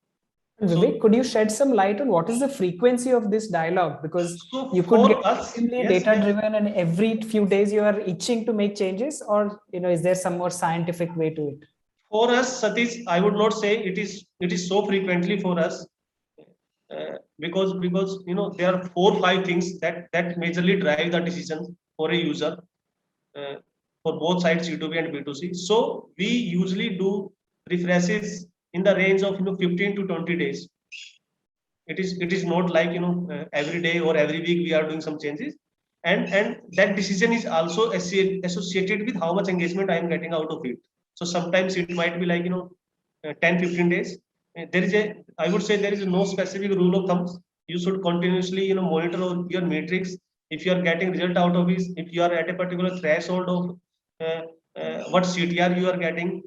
Vivek, could you shed some light on what is the frequency of this dialogue? Because So you could for get us, extremely yes, data driven and every few days you are itching to make changes, or is there some more scientific way to it? for us, Satish, I would not say it is so frequently for us, because there are 4 or 5 things that majorly drive the decision for a user, uh, for both sides, B2B and B2C. So we usually do refreshes in the range of 15 to 20 days. It is not like every day or every week we are doing some changes, and that decision is also associated with how much engagement I am getting out of it. So sometimes it might be like 10-15 days. There is a, I would say, there is no specific rule of thumbs. You should continuously monitor your metrics. If you are getting result out of it, if you are at a particular threshold of what CTR you are getting,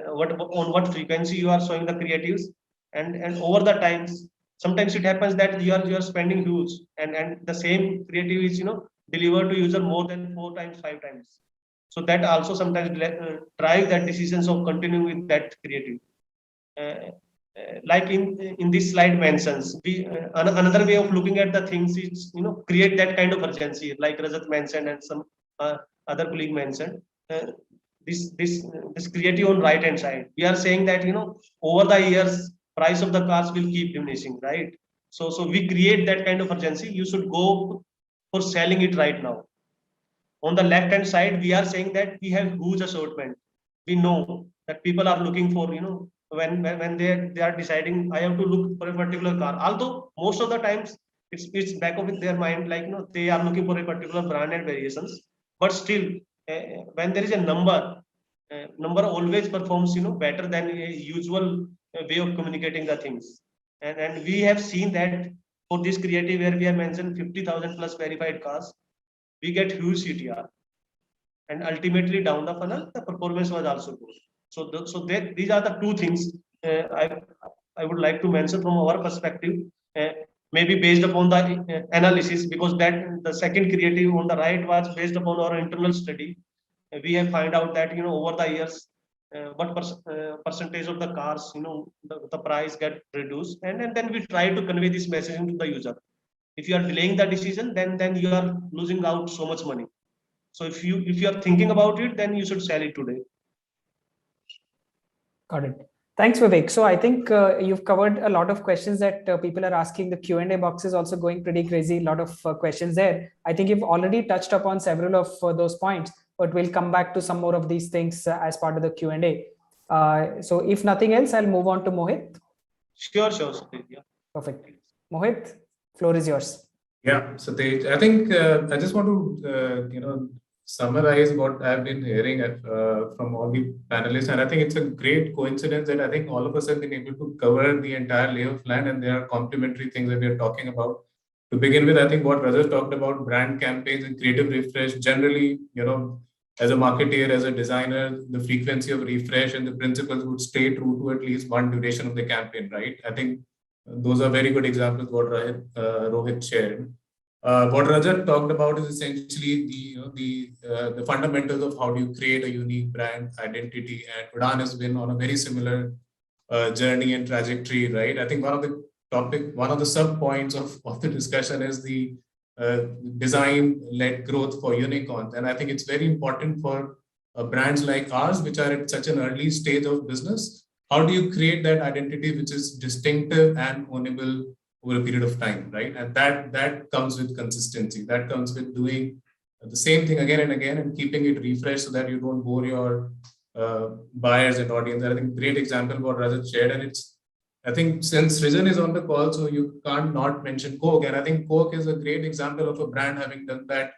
what on what frequency you are showing the creatives, and over the times, sometimes it happens that you are spending huge, and the same creative is delivered to user more than 4 times, 5 times. So that also sometimes drive that decisions of continuing with that creative. uh, like in this slide mentions, we another way of looking at the things is create that kind of urgency, like Rajat mentioned and some other colleague mentioned. uh, this creative on right hand side, we are saying that over the years price of the cars will keep diminishing, right? So we create that kind of urgency. You should go for selling it right now. On the left hand side, we are saying that we have huge assortment. We know that people are looking for when they are deciding, I have to look for a particular car, although most of the times it's back of their mind, like they are looking for a particular brand and variations. But still, when there is a number always performs better than a usual way of communicating the things. And we have seen that for this creative, where we have mentioned 50,000 plus verified cars, we get huge CTR, and ultimately down the funnel the performance was also good. These are the 2 things I would like to mention from our perspective, uh, maybe based upon the analysis, because that the second creative on the right was based upon our internal study. We have find out that over the years, what percentage of the cars, the price get reduced, and then we try to convey this message to the user. If you are delaying the decision, then you are losing out so much money. So if you are thinking about it, then you should sell it today. Got it. Thanks, Vivek. So I think you've covered a lot of questions that people are asking. The Q&A box is also going pretty crazy. A lot of questions there. I think you've already touched upon several of those points, but we'll come back to some more of these things as part of the Q&A. So if nothing else, I'll move on to Mohit. Sure. Yeah. Perfect. Mohit, floor is yours. Yeah, so I think I just want to summarize what I've been hearing from all the panelists, and I think it's a great coincidence that I think all of us have been able to cover the entire lay of land, and there are complementary things that we are talking about. To begin with, I think what Rajat talked about, brand campaigns and creative refresh, generally, as a marketeer, as a designer, the frequency of refresh and the principles would stay true to at least one duration of the campaign, right? I think those are very good examples what Rohit shared. What Rajat talked about is essentially the fundamentals of how do you create a unique brand identity, and Udaan has been on a very similar journey and trajectory, right? I think one of the sub points of the discussion is the design-led growth for unicorns, and I think it's very important for brands like ours, which are at such an early stage of business. How do you create that identity which is distinctive and ownable over a period of time, right? And that comes with consistency. That comes with doing the same thing again and again and keeping it refreshed so that you don't bore your buyers and audience. I think great example what Rajat shared, and I think since Rijan is on the call, so you can't not mention Coke, and I think Coke is a great example of a brand having done that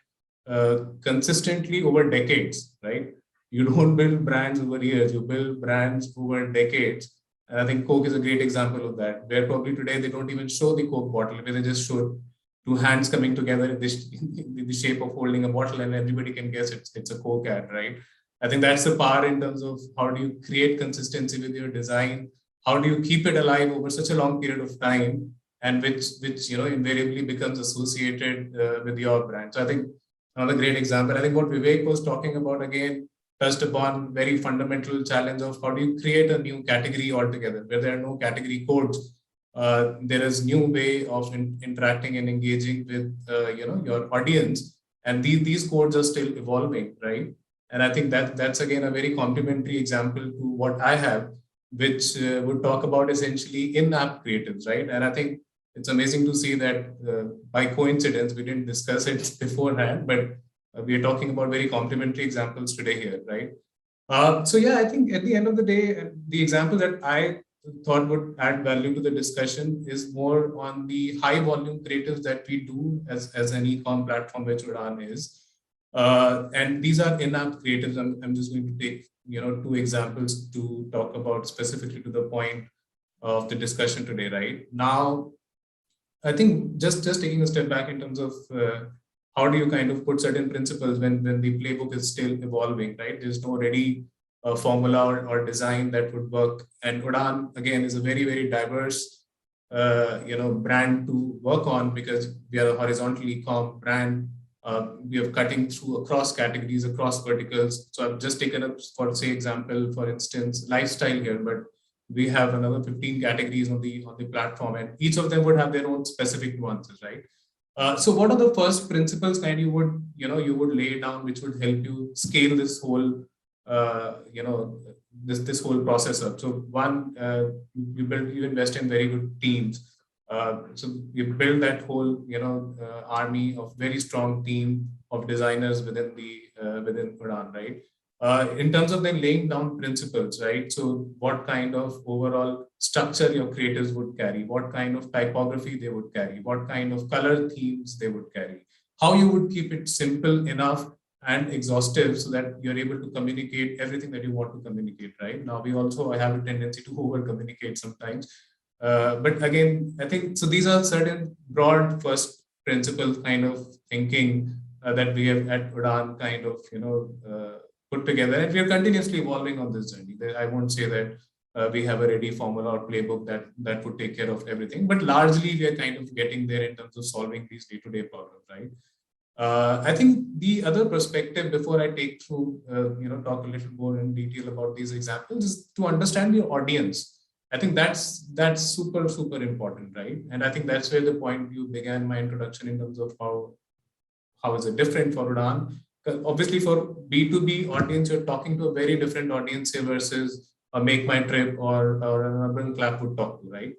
consistently over decades, right? You don't build brands over years, you build brands over decades. And I think Coke is a great example of that, where probably today they don't even show the Coke bottle, where they just show 2 hands coming together in the shape of holding a bottle, and everybody can guess it's a Coke ad, right? I think that's the power in terms of how do you create consistency with your design, how do you keep it alive over such a long period of time, and which invariably becomes associated with your brand. So I think another great example, I think what Vivek was talking about again touched upon very fundamental challenge of how do you create a new category altogether where there are no category codes. There is new way of interacting and engaging with your audience, and these codes are still evolving, right? And I think that's again a very complementary example to what I have, which would talk about essentially in-app creatives, right? And I think it's amazing to see that by coincidence we didn't discuss it beforehand, but we are talking about very complementary examples today here, right? So yeah, I think at the end of the day, the example that I thought would add value to the discussion is more on the high volume creatives that we do as an e-com platform, which Udaan is. And these are in-app creatives. I'm just going to take two examples to talk about specifically to the point of the discussion today, right? Now, I think just taking a step back in terms of how do you kind of put certain principles when the playbook is still evolving, right? There's no ready formula or design that would work. And Udaan, again, is a very, very diverse brand to work on because we are a horizontal e-com brand. We are cutting through across categories, across verticals. So I've just taken up, for instance, lifestyle here, but we have another 15 categories on the platform, and each of them would have their own specific nuances, right? So what are the first principles kind you would lay down, which would help you scale this whole, this whole process up? So one, you invest in very good teams. So you build that whole, army of very strong team of designers within Udaan, right? In terms of then laying down principles, right? So what kind of overall structure your creators would carry, what kind of typography they would carry, what kind of color themes they would carry, how you would keep it simple enough and exhaustive so that you're able to communicate everything that you want to communicate, right? Now, we also have a tendency to over communicate sometimes. But again, I think, so these are certain broad first principle kind of thinking that we have at Udaan kind of, put together, and we are continuously evolving on this journey. I won't say that we have a ready formula or playbook that would take care of everything, but largely we are kind of getting there in terms of solving these day-to-day problems, right? I think the other perspective before I take through, talk a little more in detail about these examples is to understand your audience. I think that's super, super important, right? And I think that's where the point you began my introduction in terms of how is it different for Udaan. Obviously, for B2B audience, you're talking to a very different audience here versus a Make My Trip or an Urban Clap would talk to, right?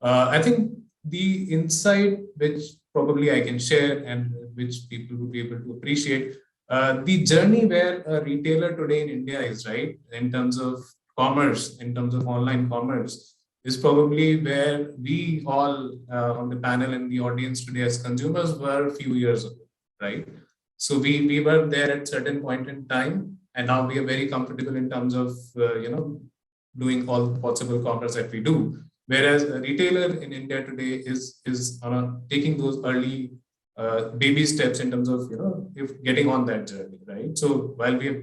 I think the insight which probably I can share and which people would be able to appreciate, the journey where a retailer today in India is, right, in terms of commerce, in terms of online commerce, is probably where we all on the panel and the audience today as consumers were a few years ago, right? So we were there at certain point in time, and now we are very comfortable in terms of doing all possible commerce that we do. Whereas a retailer in India today is taking those early baby steps in terms of if getting on that journey, right? So while we have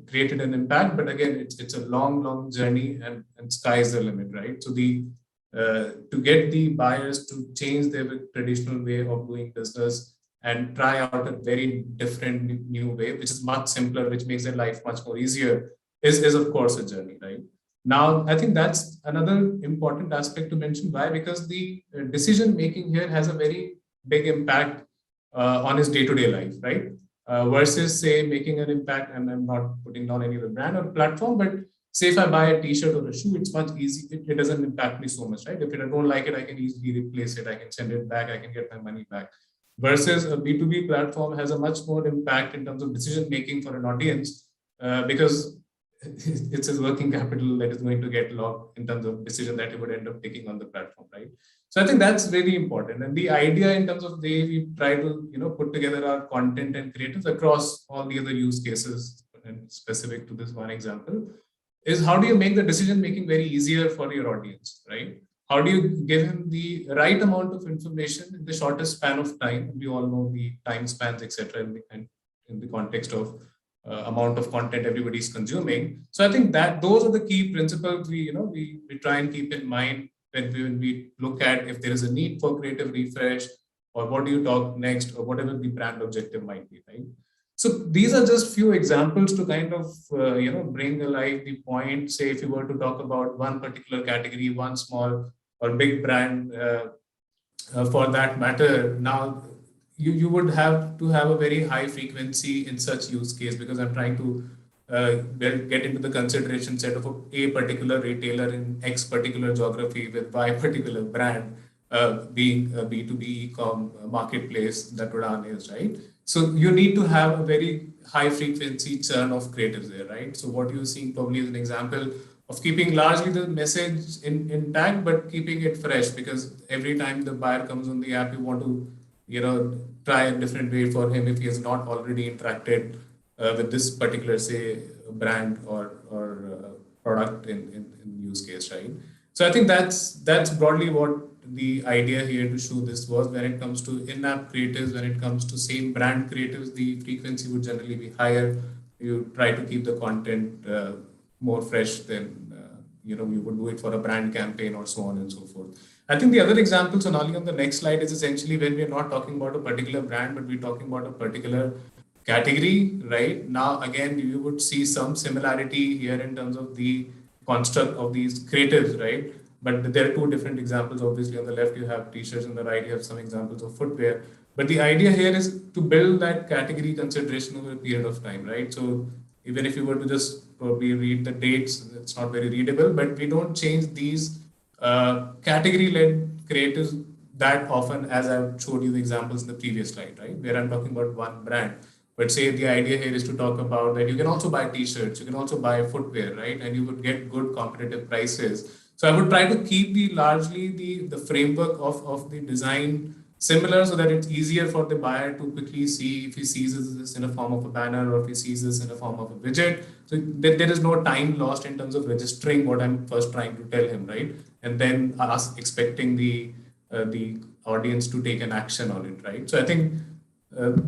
created an impact, but again it's a long journey, and sky is the limit, right? So to get the buyers to change their traditional way of doing business and try out a very different new way, which is much simpler, which makes their life much more easier, is of course a journey, right? Now, I think that's another important aspect to mention. Why? Because the decision making here has a very big impact on his day-to-day life, right? Versus say making an impact, and I'm not putting down any other brand or platform, but say if I buy a t-shirt or a shoe, it's much easy. It doesn't impact me so much, right? If I don't like it, I can easily replace it. I can send it back. I can get my money back. Versus a B2B platform has a much more impact in terms of decision making for an audience because it's his working capital that is going to get locked in terms of decision that he would end up taking on the platform, right? So I think that's really important. And the idea in terms of we try to put together our content and creatives across all the other use cases, and specific to this one example, is how do you make the decision making very easier for your audience, right? How do you give him the right amount of information in the shortest span of time? We all know the time spans, etc., in the context of amount of content everybody is consuming. So I think that those are the key principles we try and keep in mind when we look at if there is a need for creative refresh, or what do you talk next, or whatever the brand objective might be, right? So these are just few examples to kind of bring alive the point. Say if you were to talk about one particular category, one small or big brand, for that matter, now you would have to have a very high frequency in such use case, because I'm trying to get into the consideration set of a particular retailer in X particular geography with Y particular brand, being a B2B e-com marketplace that Udan is, right? So you need to have a very high frequency churn of creatives there, right? So what you're seeing probably is an example of keeping largely the message intact, but keeping it fresh, because every time the buyer comes on the app, you want to, try a different way for him if he has not already interacted with this particular, say, brand or product in use case, right? So I think that's broadly what the idea here to show this was. When it comes to in-app creatives, when it comes to same brand creatives, the frequency would generally be higher. You try to keep the content more fresh than you would do it for a brand campaign or so on and so forth. I think the other example, Sonali, on the next slide is essentially when we're not talking about a particular brand, but we're talking about a particular category, right? Now, again, you would see some similarity here in terms of the construct of these creatives, right? But there are two different examples. Obviously, on the left, you have t-shirts, on the right, you have some examples of footwear. But the idea here is to build that category consideration over a period of time, right? So even if you were to just probably read the dates, it's not very readable, but we don't change these category-led creatives that often, as I showed you the examples in the previous slide, right? Where I'm talking about one brand. But say the idea here is to talk about that you can also buy t-shirts, you can also buy footwear, right? And you would get good competitive prices. So I would try to keep the framework of the design similar, so that it's easier for the buyer to quickly see if he sees this in a form of a banner or if he sees this in a form of a widget. So there is no time lost in terms of registering what I'm first trying to tell him, right? And then us expecting the audience to take an action on it, right? So I think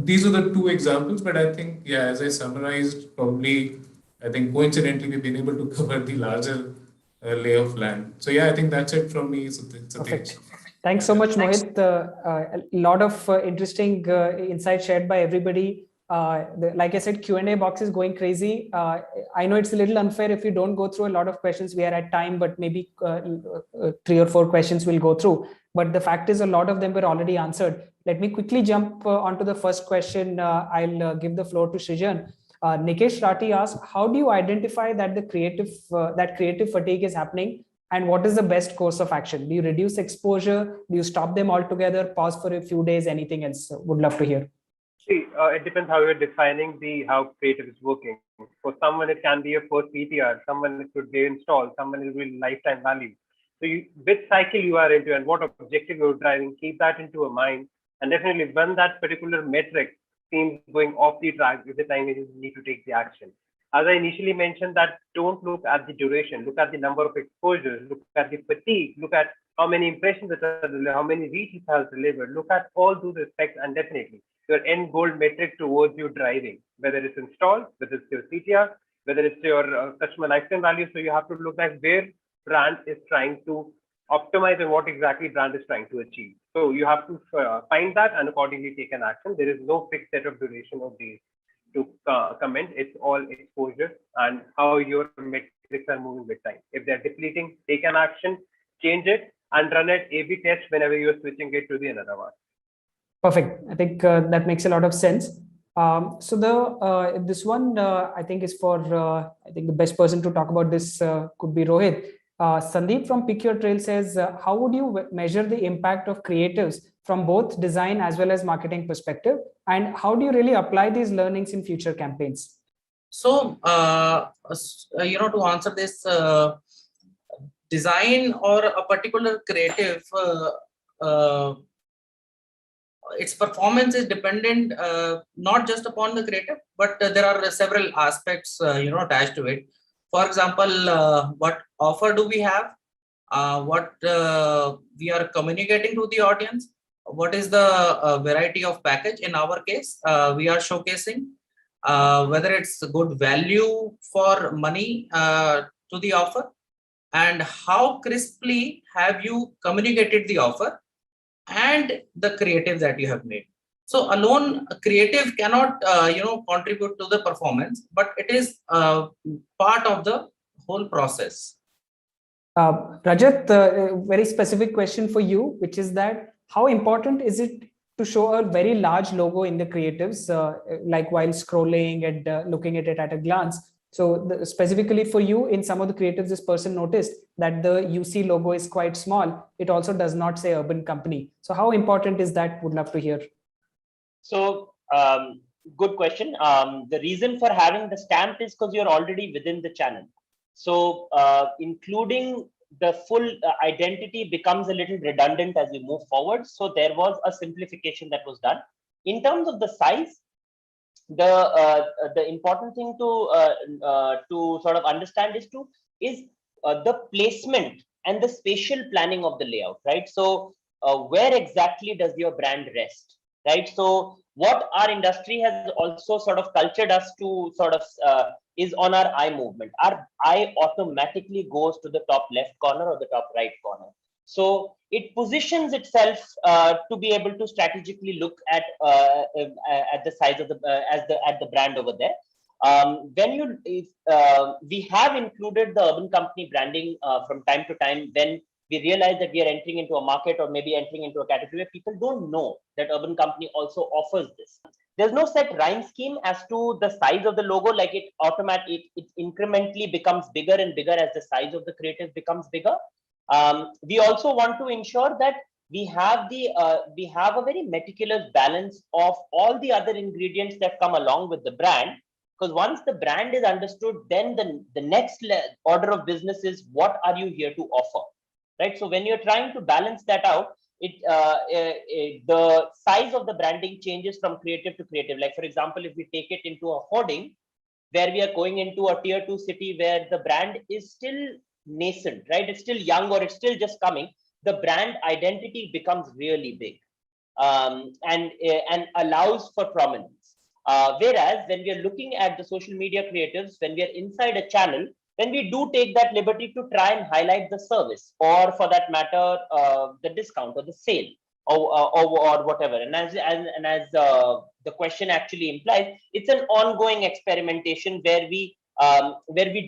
these are the two examples, but I think, yeah, as I summarized, probably, I think coincidentally, we've been able to cover the larger lay of land. So yeah, I think that's it from me. So perfect. Thanks so much, Mohit. A lot of interesting insights shared by everybody. Like I said, Q&A box is going crazy. I know it's a little unfair if you don't go through a lot of questions. We are at time, but maybe 3 or 4 questions we'll go through. But the fact is, a lot of them were already answered. Let me quickly jump onto the first question. I'll give the floor to Srijan. Nikesh Rati asked, how do you identify that the creative fatigue is happening? And what is the best course of action? Do you reduce exposure? Do you stop them altogether? Pause for a few days? Anything else? Would love to hear. See, it depends how you're defining how creative is working. For someone, it can be a first PTR. Someone it could be installed. Someone it will be lifetime value. So which cycle you are into and what objective you're driving, keep that into a mind. And definitely when that particular metric seems going off the track, is the time you need to take the action. As I initially mentioned, that don't look at the duration, look at the number of exposures, look at the fatigue, look at how many impressions it has delivered, how many reach it has delivered, look at all those aspects, and definitely your end goal metric towards you driving, whether it's installed, whether it's your CTR, whether it's your customer lifetime value. So you have to look at where brand is trying to optimize and what exactly brand is trying to achieve. So you have to find that and accordingly take an action. There is no fixed set of duration of these to comment. It's all exposure and how your metrics are moving with time. If they're depleting, take an action, change it, and run it A/B test whenever you're switching it to the another one. Perfect. I think that makes a lot of sense. So this one I think is for I think the best person to talk about this could be Rohit. Sandeep from Pick Your Trail says, how would you measure the impact of creatives from both design as well as marketing perspective? And how do you really apply these learnings in future campaigns? So, to answer this, design or a particular creative, its performance is dependent not just upon the creative, but there are several aspects, attached to it. For example, what offer do we have? What we are communicating to the audience? What is the variety of package? In our case, we are showcasing whether it's good value for money to the offer, and how crisply have you communicated the offer and the creative that you have made. So alone, creative cannot contribute to the performance, but it is part of the whole process. Rajat, a very specific question for you, which is that how important is it to show a very large logo in the creatives, like while scrolling and looking at it at a glance? So specifically for you, in some of the creatives, this person noticed that the UC logo is quite small. It also does not say urban company. So how important is that? Would love to hear. So good question. The reason for having the stamp is because you're already within the channel. So including the full identity becomes a little redundant as we move forward. So there was a simplification that was done. In terms of the size, the important thing to sort of understand is the placement and the spatial planning of the layout, right? So where exactly does your brand rest, right? So what our industry has also sort of cultured us to sort of is on our eye movement. Our eye automatically goes to the top left corner or the top right corner. So it positions itself to be able to strategically look at the size of the brand over there. We have included the urban company branding from time to time when we realize that we are entering into a market or maybe entering into a category where people don't know that urban company also offers this. There's no set rhyme scheme as to the size of the logo, like it incrementally becomes bigger and bigger as the size of the creative becomes bigger. We also want to ensure that we have a very meticulous balance of all the other ingredients that come along with the brand. Because once the brand is understood, then the next order of business is what are you here to offer, right? So when you're trying to balance that out, the size of the branding changes from creative to creative. Like for example, if we take it into a hoarding, where we are going into a tier 2 city where the brand is still nascent, right? It's still young or it's still just coming. The brand identity becomes really big and allows for prominence. Whereas when we are looking at the social media creatives, when we are inside a channel, then we do take that liberty to try and highlight the service, or for that matter, the discount or the sale, or whatever. And as the question actually implies, it's an ongoing experimentation where we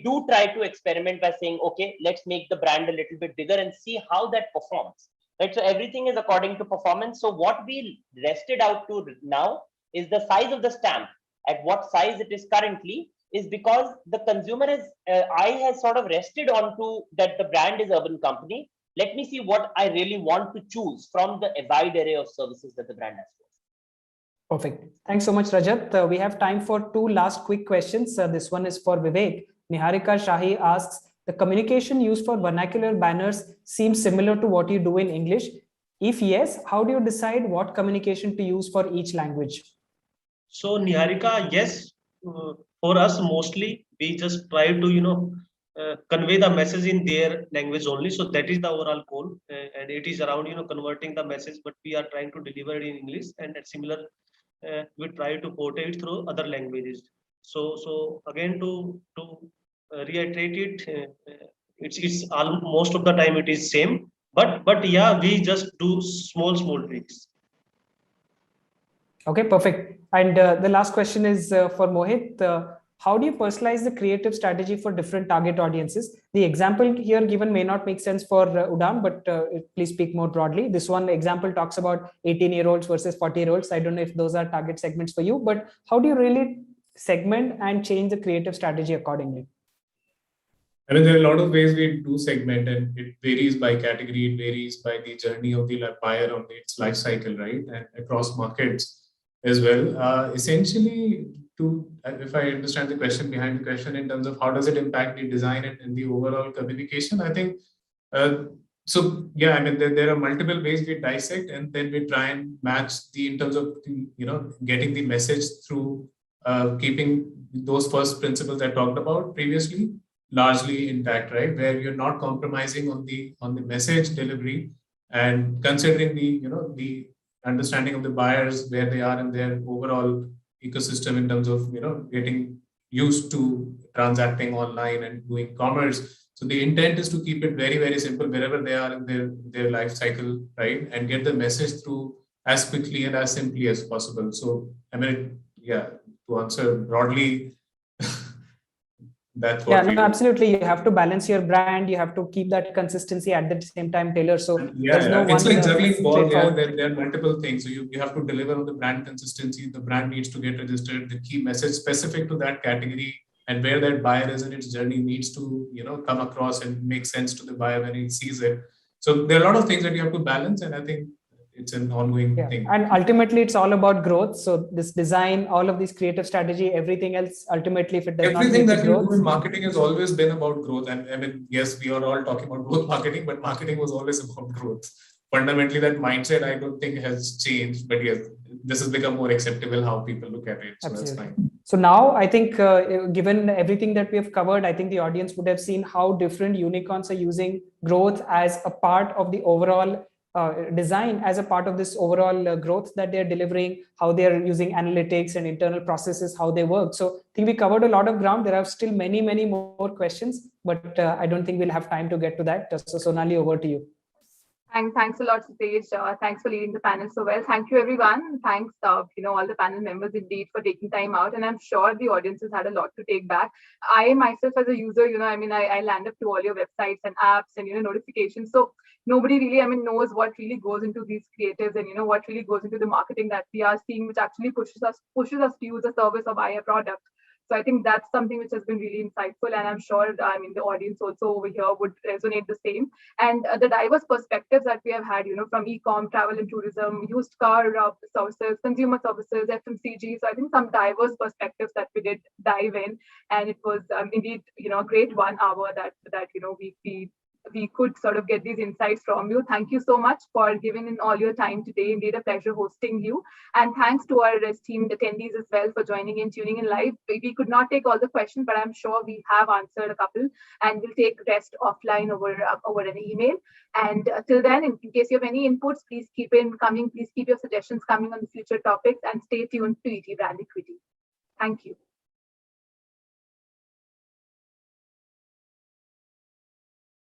do try to experiment by saying, okay, let's make the brand a little bit bigger and see how that performs. Right. So everything is according to performance. So what we rested out to now is the size of the stamp. At what size it is currently is because the consumer eye has sort of rested onto that the brand is urban company. Let me see what I really want to choose from the wide array of services that the brand has. Perfect. Thanks so much, Rajat. We have time for two last quick questions. This one is for Vivek. Niharika Shahi asks, the communication used for vernacular banners seems similar to what you do in English. If yes, how do you decide what communication to use for each language? So Niharika, yes, for us mostly we just try to convey the message in their language only. So that is the overall goal, and it is around converting the message, but we are trying to deliver it in English, and at similar we try to portray it through other languages. So again to reiterate it, it's most of the time it is same, but yeah, we just do small tweaks. Okay, perfect. And the last question is for Mohit. How do you personalize the creative strategy for different target audiences? The example here given may not make sense for Udaan, but please speak more broadly. This one example talks about 18-year-olds versus 40-year-olds. I don't know if those are target segments for you, but how do you really segment and change the creative strategy accordingly? I mean, there are a lot of ways we do segment, and it varies by category, it varies by the journey of the buyer on its life cycle, right? And across markets as well. Essentially, if I understand the question behind the question in terms of how does it impact the design and the overall communication, I think, so yeah, I mean, there are multiple ways we dissect, and then we try and match in terms of, getting the message through, keeping those first principles I talked about previously largely intact, right? Where you're not compromising on the message delivery and considering the understanding of the buyers, where they are in their overall ecosystem in terms of getting used to transacting online and doing commerce. So the intent is to keep it very, very simple wherever they are in their life cycle, right? And get the message through as quickly and as simply as possible. So, I mean, yeah, to answer broadly, that's what we do. Absolutely. You have to balance your brand. You have to keep that consistency at the same time, Taylor. So there's no one. It's like juggling balls. Yeah, there are multiple things. So you have to deliver on the brand consistency. The brand needs to get registered. The key message specific to that category and where that buyer is in its journey needs to, come across and make sense to the buyer when he sees it. So there are a lot of things that you have to balance, and I think it's an ongoing thing. And ultimately, it's all about growth. So this design, all of this creative strategy, everything else, ultimately, if it does everything not that growth, you do in marketing has always been about growth. And I mean, yes, we are all talking about growth marketing, but marketing was always about growth. Fundamentally, that mindset, I don't think has changed, but yes, this has become more acceptable how people look at it. So absolutely. That's fine. So now I think given everything that we have covered, I think the audience would have seen how different unicorns are using growth as a part of the overall design, as a part of this overall growth that they're delivering, how they're using analytics and internal processes, how they work. So I think we covered a lot of ground. There are still many, many more questions, but I don't think we'll have time to get to that. So Sonali, over to you. Thanks a lot, Sutej. Thanks for leading the panel so well. Thank you, everyone. Thanks, all the panel members indeed for taking time out. And I'm sure the audience has had a lot to take back. I myself, as a user, I land up to all your websites and apps and, notifications. So nobody really, knows what really goes into these creatives and, what really goes into the marketing that we are seeing, which actually pushes us to use a service or buy a product. So I think that's something which has been really insightful, and I'm sure, the audience also over here would resonate the same. And the diverse perspectives that we have had, from e-com, travel and tourism, used car services, consumer services, FMCG. So I think some diverse perspectives that we did dive in, and it was indeed, a great 1 hour that we could sort of get these insights from you. Thank you so much for giving in all your time today. Indeed, a pleasure hosting you. And thanks to our esteemed attendees as well for joining in, tuning in live. We could not take all the questions, but I'm sure we have answered a couple, and we'll take rest offline over an email. And till then, in case you have any inputs, please keep in coming. Please keep your suggestions coming on the future topics, and stay tuned to ET Brand Equity. Thank you.